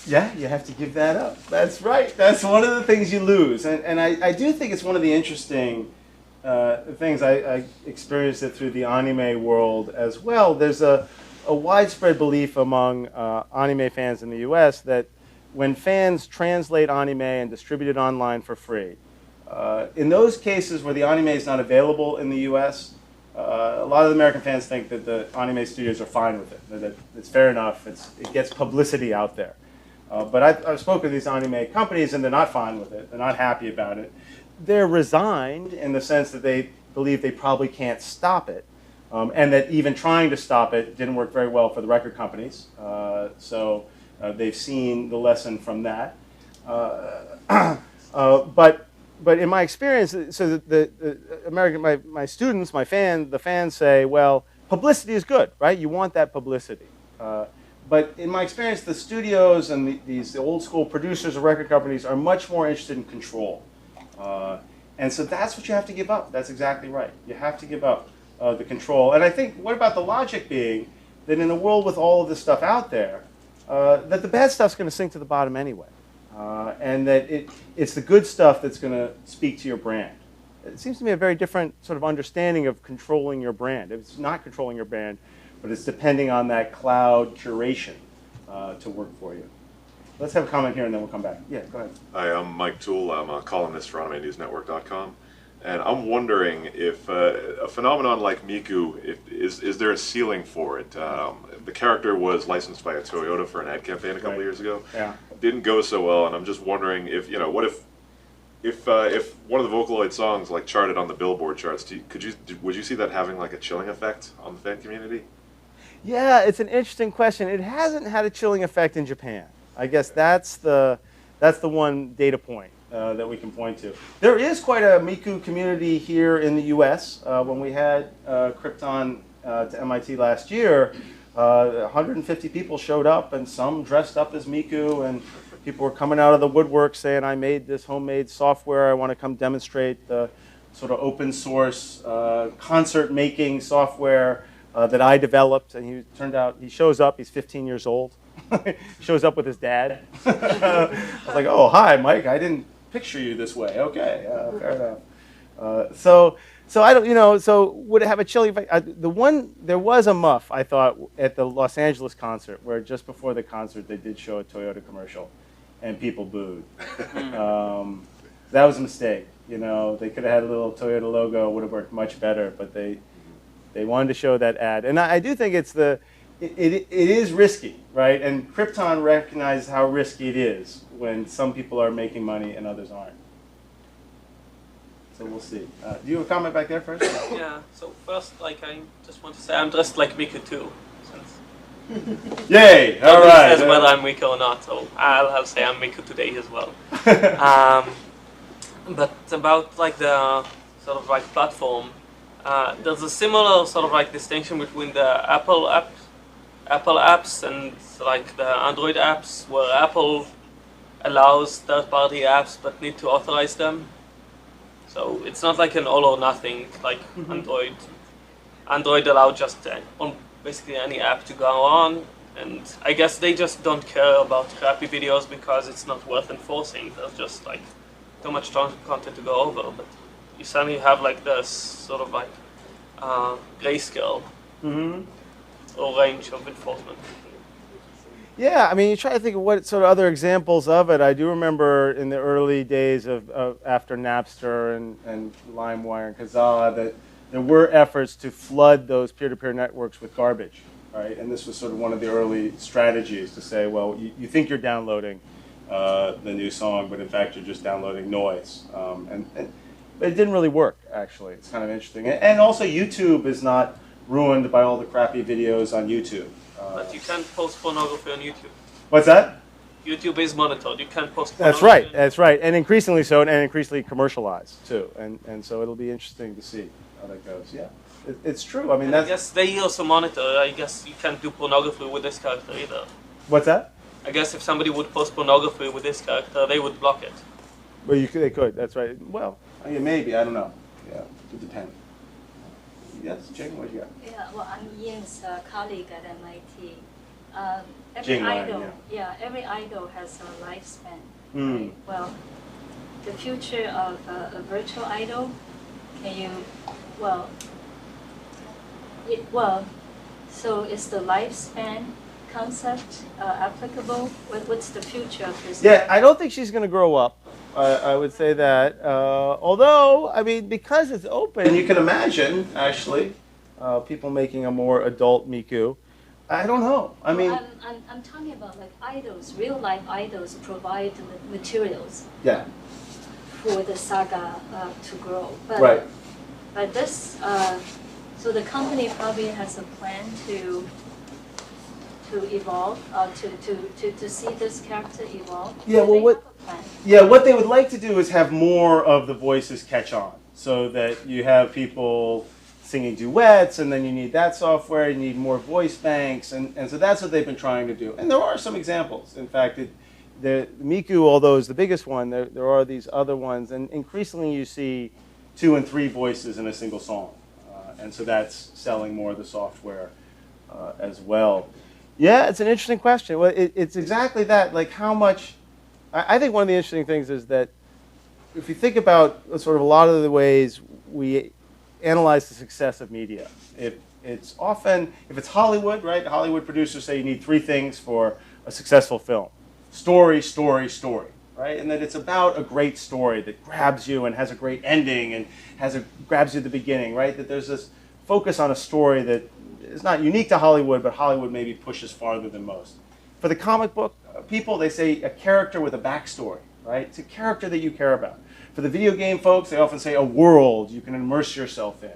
Yeah, you have to give that up. That's right. That's one of the things you lose. And I do think it's one of the interesting things. I experienced it through the anime world as well. There's a widespread belief among anime fans in the US that when fans translate anime and distribute it online for free, in those cases where the anime is not available in the US, a lot of the American fans think that the anime studios are fine with it, that it's fair enough, it gets publicity out there. But I've spoken to these anime companies, and they're not fine with it. They're not happy about it. They're resigned in the sense that they believe they probably can't stop it, and that even trying to stop it didn't work very well for the record companies. So they've seen the lesson from that. But in my experience, so the American, my students, the fans say, well, publicity is good, right? You want that publicity. But in my experience, the studios and the old school producers of record companies are much more interested in control. And so that's what you have to give up. That's exactly right. You have to give up the control. And I think, what about the logic being that in a world with all of this stuff out there, that the bad stuff's going to sink to the bottom anyway. And that it's the good stuff that's going to speak to your brand. It seems to me a very different sort of understanding of controlling your brand. It's not controlling your brand, but it's depending on that cloud curation to work for you. Let's have a comment here, and then we'll come back. Yeah, go ahead. Hi, I'm Mike Toole. I'm a columnist for AnimeNewsNetwork.com. And I'm wondering if a phenomenon like Miku, is there a ceiling for it? The character was licensed by a Toyota for an ad campaign a couple years ago. Yeah. Didn't go so well, and I'm just wondering if, what if one of the Vocaloid songs like charted on the Billboard charts, would you see that having like a chilling effect on the fan community? Yeah, it's an interesting question. It hasn't had a chilling effect in Japan. I guess that's the one data point that we can point to. There is quite a Miku community here in the U.S. When we had Krypton to MIT last year, 150 people showed up, and some dressed up as Miku, and people were coming out of the woodwork saying, I made this homemade software, I want to come demonstrate the sort of open source concert making software that I developed. And he shows up, he's 15 years old. Shows up with his dad. I was like, oh, hi, Mike, I didn't picture you this way. Okay, fair enough. So I don't, so would it have a chilling effect? There was a muff, I thought, at the Los Angeles concert, where just before the concert they did show a Toyota commercial, and people booed. That was a mistake. They could have had a little Toyota logo, would have worked much better, but they wanted to show that ad. And I do think it is risky, right? And Krypton recognizes how risky it is when some people are making money and others aren't. So we'll see. Do you have a comment back there first? Yeah, so first, I just want to say I'm dressed like Miku too. Since Yay! All right. Says whether I'm Miku or not, so I'll say I'm Miku today as well. But about the sort of platform, there's a similar sort of distinction between the Apple apps and the Android apps, where Apple allows third-party apps but need to authorize them. So it's not like an all or nothing like Android. Android allows just on basically any app to go on, and I guess they just don't care about crappy videos because it's not worth enforcing. There's just too much content to go over. But you suddenly have this sort of grayscale or range of enforcement. Yeah, I mean, you try to think of what sort of other examples of it. I do remember in the early days of after Napster and LimeWire and Kazaa that there were efforts to flood those peer-to-peer networks with garbage, right? And this was sort of one of the early strategies to say, well, you think you're downloading the new song, but in fact you're just downloading noise. But it didn't really work, actually. It's kind of interesting. And also YouTube is not ruined by all the crappy videos on YouTube. But you can't post pornography on YouTube. What's that? YouTube is monitored. You can't post pornography. That's right. And increasingly so, and increasingly commercialized, too. And so it'll be interesting to see how that goes. Yeah, it's true. I mean, I guess they also monitor. I guess you can't do pornography with this character either. What's that? I guess if somebody would post pornography with this character, they would block it. Well, they could. That's right. Well, I mean, maybe. I don't know. Yeah, it depends. Yes, Jing, what do you got? Yeah, well, I'm Ian's colleague at MIT. Every Jing Ryan, idol, every idol has a lifespan. Mm. Right? Well, the future of a virtual idol, can you, well, so is the lifespan concept applicable? What's the future of this? Yeah, I don't think she's going to grow up. I would say that. Although, I mean, because it's open, you can imagine, actually, people making a more adult Miku. I don't know. I mean, I'm talking about like idols, real life idols provide the materials yeah, for the saga to grow. But, right. But this, so the company probably has a plan to evolve, to see this character evolve. Yeah, well, what they would like to do is have more of the voices catch on, so that you have people singing duets, and then you need that software, you need more voice banks, and so that's what they've been trying to do. And there are some examples. In fact, the Miku, although is the biggest one, there are these other ones, and increasingly you see 2 and 3 voices in a single song. And so that's selling more of the software as well. Yeah, it's an interesting question. Well, it's exactly that. Like how much, I think one of the interesting things is that if you think about sort of a lot of the ways we analyze the success of media, if it's Hollywood, right? Hollywood producers say you need 3 things for a successful film. Story, story, story, right? And that it's about a great story that grabs you and has a great ending and grabs you at the beginning, right? That there's this focus on a story that is not unique to Hollywood, but Hollywood maybe pushes farther than most. For the comic book people, they say a character with a backstory, right? It's a character that you care about. For the video game folks, they often say a world you can immerse yourself in,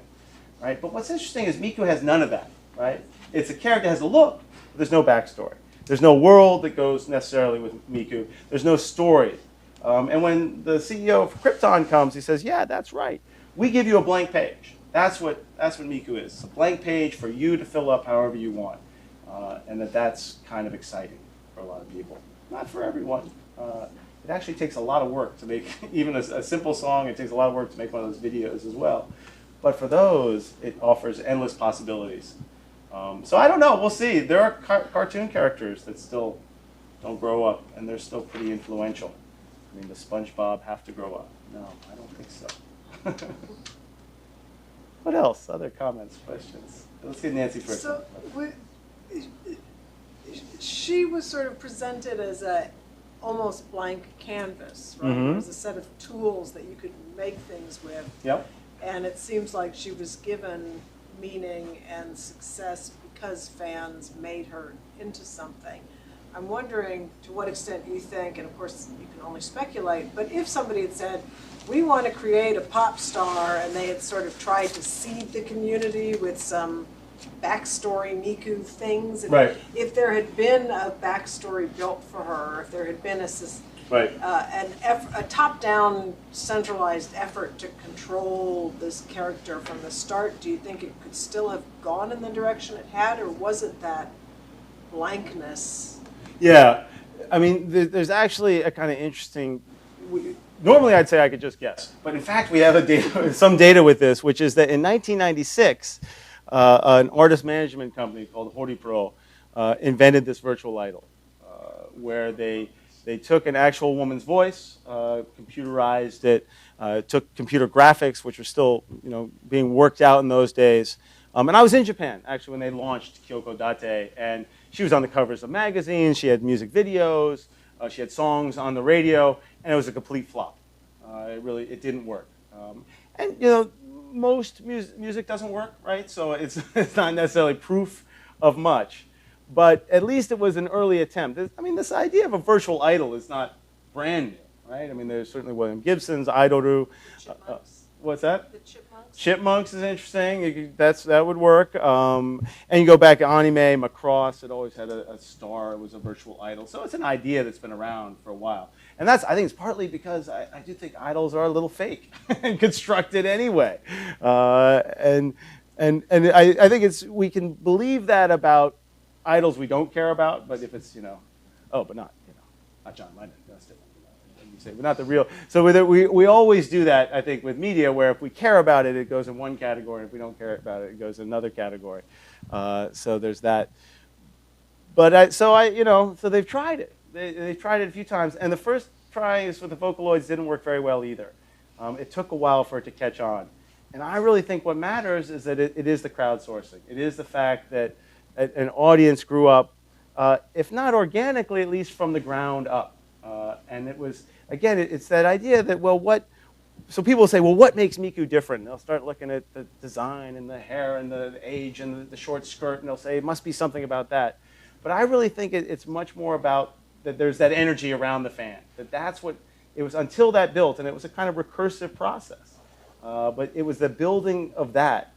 right? But what's interesting is Miku has none of that, right? It's a character that has a look, but there's no backstory. There's no world that goes necessarily with Miku. There's no story. And when the CEO of Krypton comes, he says, yeah, that's right. We give you a blank page. That's what Miku is. It's a blank page for you to fill up however you want. And that's kind of exciting for a lot of people. Not for everyone. It actually takes a lot of work to make even a simple song. It takes a lot of work to make one of those videos as well. But for those, it offers endless possibilities. So I don't know. We'll see. There are cartoon characters that still don't grow up, and they're still pretty influential. I mean, does SpongeBob have to grow up? No, I don't think so. What else? Other comments, questions? Let's get Nancy first. So she was sort of presented as a almost blank canvas, right? Mm-hmm. It was a set of tools that you could make things with. Yep. And it seems like she was given meaning and success because fans made her into something. I'm wondering to what extent you think, and of course you can only speculate, but if somebody had said, we want to create a pop star, and they had sort of tried to seed the community with some backstory Miku things, and right. If there had been a backstory built for her, if there had been a top-down centralized effort to control this character from the start, do you think it could still have gone in the direction it had, or was it that blankness? Yeah, I mean, there's actually a kind of interesting. Normally, I'd say I could just guess, but in fact, we have some data with this, which is that in 1996, an artist management company called HoriPro invented this virtual idol, where they took an actual woman's voice, computerized it, took computer graphics, which were still being worked out in those days. And I was in Japan, actually, when they launched Kyoko Date, and she was on the covers of magazines, she had music videos, she had songs on the radio, and it was a complete flop. It didn't work. And most music doesn't work, right? So it's not necessarily proof of much. But at least it was an early attempt. I mean, this idea of a virtual idol is not brand new, right? I mean, there's certainly William Gibson's Idoru. What's that? The Chipmunks. Chipmunks is interesting. That would work. And you go back to anime, Macross. It always had a star. It was a virtual idol. So it's an idea that's been around for a while. And I think it's partly because I do think idols are a little fake and constructed anyway. And I think we can believe that about idols we don't care about. But if it's but not John Lennon. That's different. you say, but not the real. So we always do that, I think, with media, where if we care about it, it goes in one category. If we don't care about it, it goes in another category. So there's that. But so they've tried it. They've tried it a few times, and the first tries with the Vocaloids didn't work very well either. It took a while for it to catch on. And I really think what matters is that it is the crowdsourcing. It is the fact that an audience grew up, if not organically, at least from the ground up. And it was, again, it's that idea that, so people will say, well, what makes Miku different? And they'll start looking at the design and the hair and the age and the short skirt, and they'll say, it must be something about that. But I really think it's much more about that there's that energy around the fan. That's what it was until that built, and it was a kind of recursive process. But it was the building of that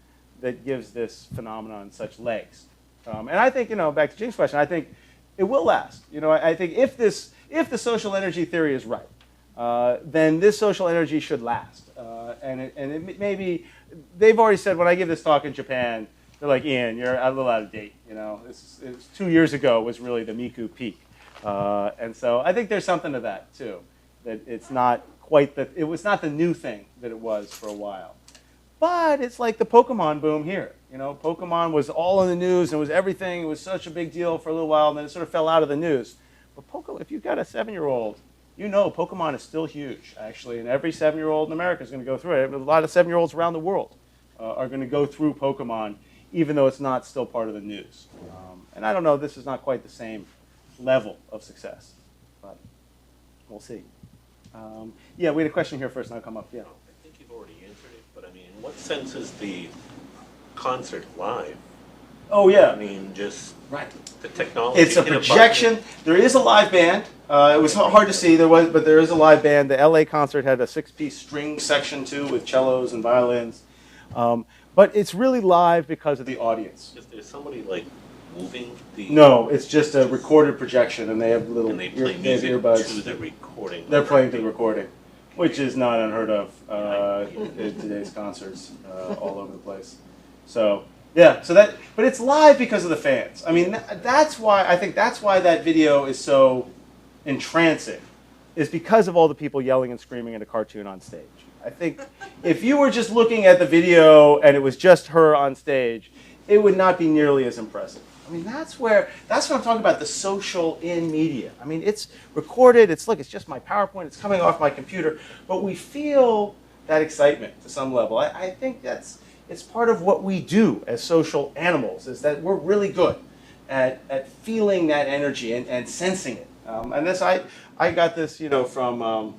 gives this phenomenon such legs. And I think, back to Jing's question, I think it will last. I think if the social energy theory is right, then this social energy should last. And it maybe, they've already said, when I give this talk in Japan, they're like, Ian, you're a little out of date. It's 2 years ago was really the Miku peak. And so I think there's something to that, too, that it's not quite it was not the new thing that it was for a while. But it's like the Pokemon boom here. Pokemon was all in the news, and it was everything. It was such a big deal for a little while, and then it sort of fell out of the news. But if you've got a 7-year-old, Pokemon is still huge, actually, and every 7-year-old in America is going to go through it. A lot of 7-year-olds around the world are going to go through Pokemon, even though it's not still part of the news. And I don't know, this is not quite the same level of success, but we'll see. Yeah, we had a question here first, and I'll come up. Yeah. I think you've already answered it, but I mean, in what sense is the concert live? Oh, yeah. I mean, just right. The technology. It's a projection. There is a live band. It was hard to see, but there is a live band. The LA concert had a 6-piece string section, too, with cellos and violins. But it's really live because of the audience. Is there somebody, moving the... No, it's just a recorded projection, and they have little and they play music to the recording. They're playing to the recording, which is not unheard of in today's concerts all over the place. So, yeah, but it's live because of the fans. I mean, that's why that video is so entrancing, is because of all the people yelling and screaming at a cartoon on stage. I think if you were just looking at the video and it was just her on stage, it would not be nearly as impressive. I mean, that's what I'm talking about, the social in media. I mean, it's recorded, it's just my PowerPoint, it's coming off my computer, but we feel that excitement to some level. I think it's part of what we do as social animals, is that we're really good at feeling that energy and sensing it. And this, I got this, from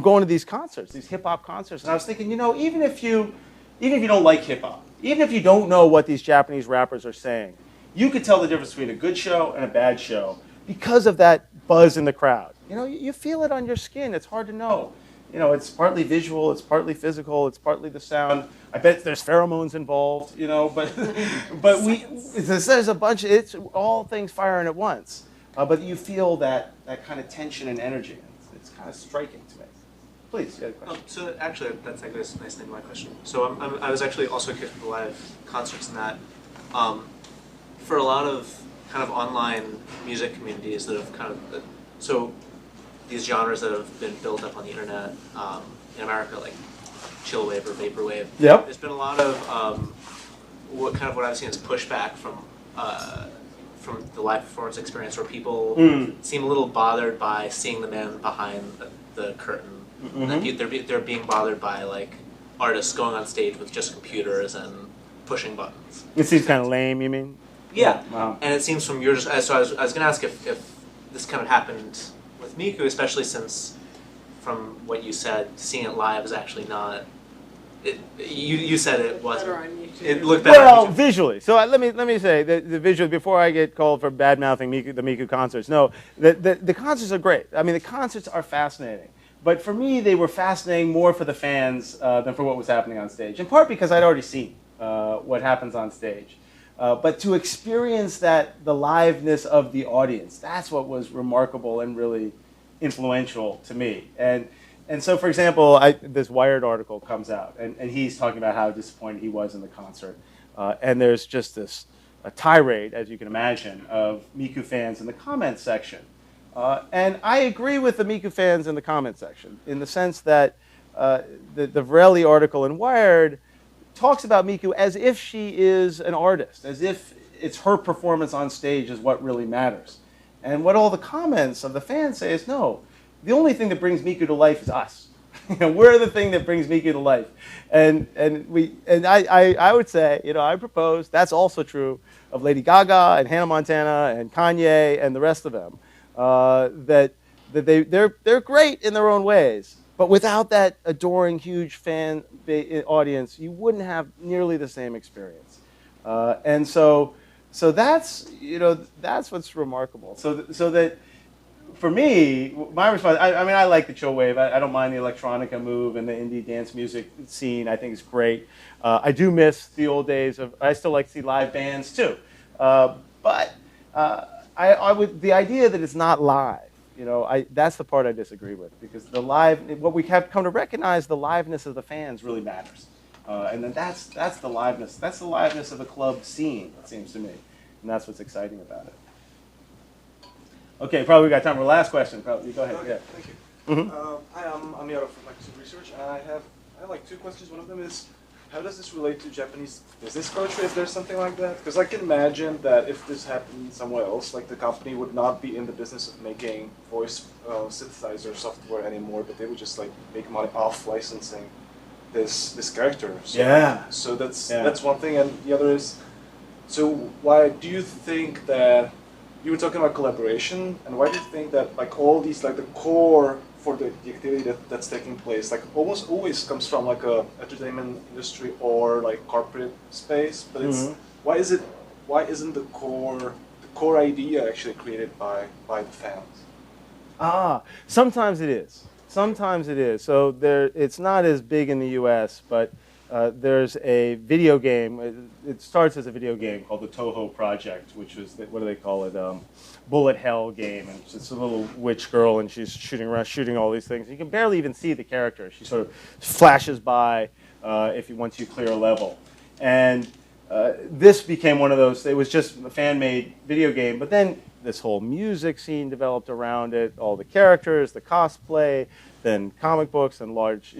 going to these concerts, these hip-hop concerts, and I was thinking, even if you don't like hip-hop, even if you don't know what these Japanese rappers are saying, you could tell the difference between a good show and a bad show because of that buzz in the crowd. You feel it on your skin. It's hard to know. It's partly visual, it's partly physical, it's partly the sound. I bet there's pheromones involved, but there's a bunch. It's all things firing at once. But you feel that kind of tension and energy. It's kind of striking to me. Please, you had a question. So actually, that's a nice thing to my question. So I was actually also curious for the live concerts and that. For a lot of kind of online music communities that have so these genres that have been built up on the internet in America, like chillwave or vaporwave. Yep. There's been a lot of what I've seen is pushback from the live performance experience, where people seem a little bothered by seeing the man behind the curtain. Mm-hmm. They're being bothered by artists going on stage with just computers and pushing buttons. It seems kind of lame, you mean? Yeah. Wow. And it seems from your so I was going to ask if this kind of happened with Miku, especially since from what you said, seeing it live is actually not. You said it wasn't. It looked better. Well, visually. So let me say the visual before I get called for bad mouthing the Miku concerts. No, the concerts are great. I mean, the concerts are fascinating. But for me, they were fascinating more for the fans than for what was happening on stage. In part because I'd already seen what happens on stage. But to experience the liveness of the audience, that's what was remarkable and really influential to me. And so, for example, this Wired article comes out, and he's talking about how disappointed he was in the concert. And there's just a tirade, as you can imagine, of Miku fans in the comments section. And I agree with the Miku fans in the comment section in the sense that the Varelli article in Wired talks about Miku as if she is an artist, as if it's her performance on stage is what really matters. And what all the comments of the fans say is, no, the only thing that brings Miku to life is us. We're the thing that brings Miku to life. And I would say, I propose that's also true of Lady Gaga and Hannah Montana and Kanye and the rest of them. That they're great in their own ways. But without that adoring, huge fan audience, you wouldn't have nearly the same experience. And so that's that's what's remarkable. So that for me, my response. I mean, I like the chill wave. I don't mind the electronica move and the indie dance music scene. I think it's great. I do miss the old days of. I still like to see live bands too. But I would the idea that it's not live. That's the part I disagree with, because the live, what we have come to recognize, the liveness of the fans really matters, and then that's the liveness. That's the liveness of a club scene, it seems to me, and that's what's exciting about it. Okay, probably we got time for the last question. Probably go ahead. Okay, Yeah. thank you. Mm-hmm. Hi, I'm Amir from Microsoft Research, and I have like two questions. One of them is, how does this relate to Japanese business culture? Is there something like that? Because I can imagine that if this happened somewhere else, like the company would not be in the business of making voice synthesizer software anymore, but they would just like make money off licensing this character. So, Yeah. So that's one thing, and the other is, so why do you think that you were talking about collaboration, and why do you think that like all these like the core for the activity that's taking place, like almost always comes from like a entertainment industry or like corporate space, but it's why isn't the core idea actually created by the fans? Sometimes it is. Sometimes it is. So it's not as big in the U.S., but there's a video game. It starts as a video game called the Toho Project, which was what do they call it? Bullet hell game, and it's a little witch girl, and she's shooting around, shooting all these things. You can barely even see the character. She sort of flashes by once you clear a level. And this became one of those. It was just a fan-made video game, but then this whole music scene developed around it. All the characters, the cosplay, then comic books and large,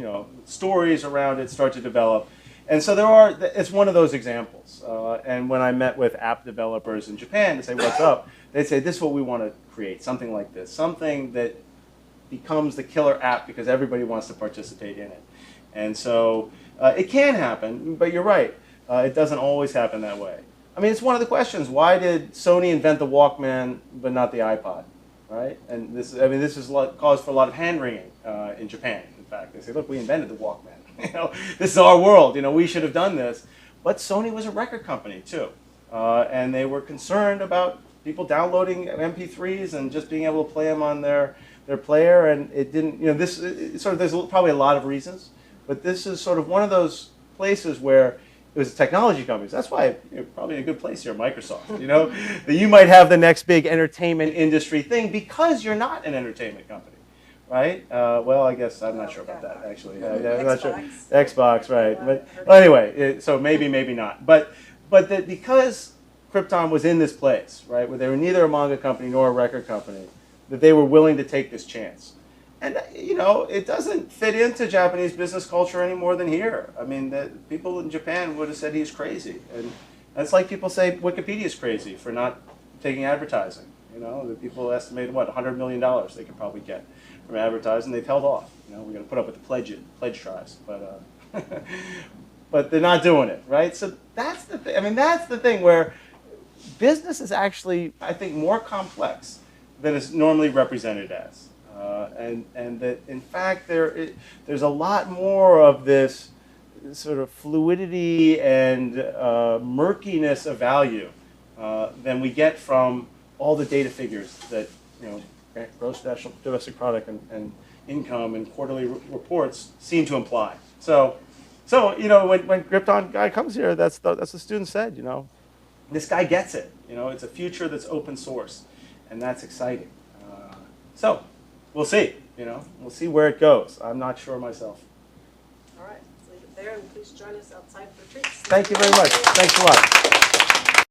stories around it start to develop. And so it's one of those examples. And when I met with app developers in Japan to say, what's up? They'd say, this is what we want to create, something like this, something that becomes the killer app because everybody wants to participate in it. And so it can happen, but you're right. It doesn't always happen that way. I mean, it's one of the questions. Why did Sony invent the Walkman but not the iPod, right? And this is cause for a lot of hand-wringing in Japan, in fact. They say, look, we invented the Walkman. This is our world. We should have done this. But Sony was a record company, too. And they were concerned about people downloading MP3s and just being able to play them on their player. And it didn't, there's probably a lot of reasons. But this is sort of one of those places where it was technology companies. That's why probably a good place here, Microsoft. That you might have the next big entertainment industry thing because you're not an entertainment company, right? Well, I guess I'm not sure about that actually. I'm not sure. Xbox, right? But anyway, so maybe not. But because Krypton was in this place, right, where they were neither a manga company nor a record company, that they were willing to take this chance. And, it doesn't fit into Japanese business culture any more than here. I mean, people in Japan would have said he's crazy. And it's like people say Wikipedia is crazy for not taking advertising. The people estimated, $100 million they could probably get from advertising. They've held off. We're going to put up with the pledge tries. But, but they're not doing it, right? So that's the thing. I mean, that's the thing where business is actually, I think, more complex than it's normally represented as. And that, in fact, there's a lot more of this sort of fluidity and murkiness of value than we get from all the data figures that, gross domestic product and income and quarterly reports seem to imply. So when Krypton guy comes here, that's the student said, this guy gets it. It's a future that's open source, and that's exciting. So we'll see. We'll see where it goes. I'm not sure myself. All right, let's leave it there, and please join us outside for treats. Thank you very much. Thanks a lot.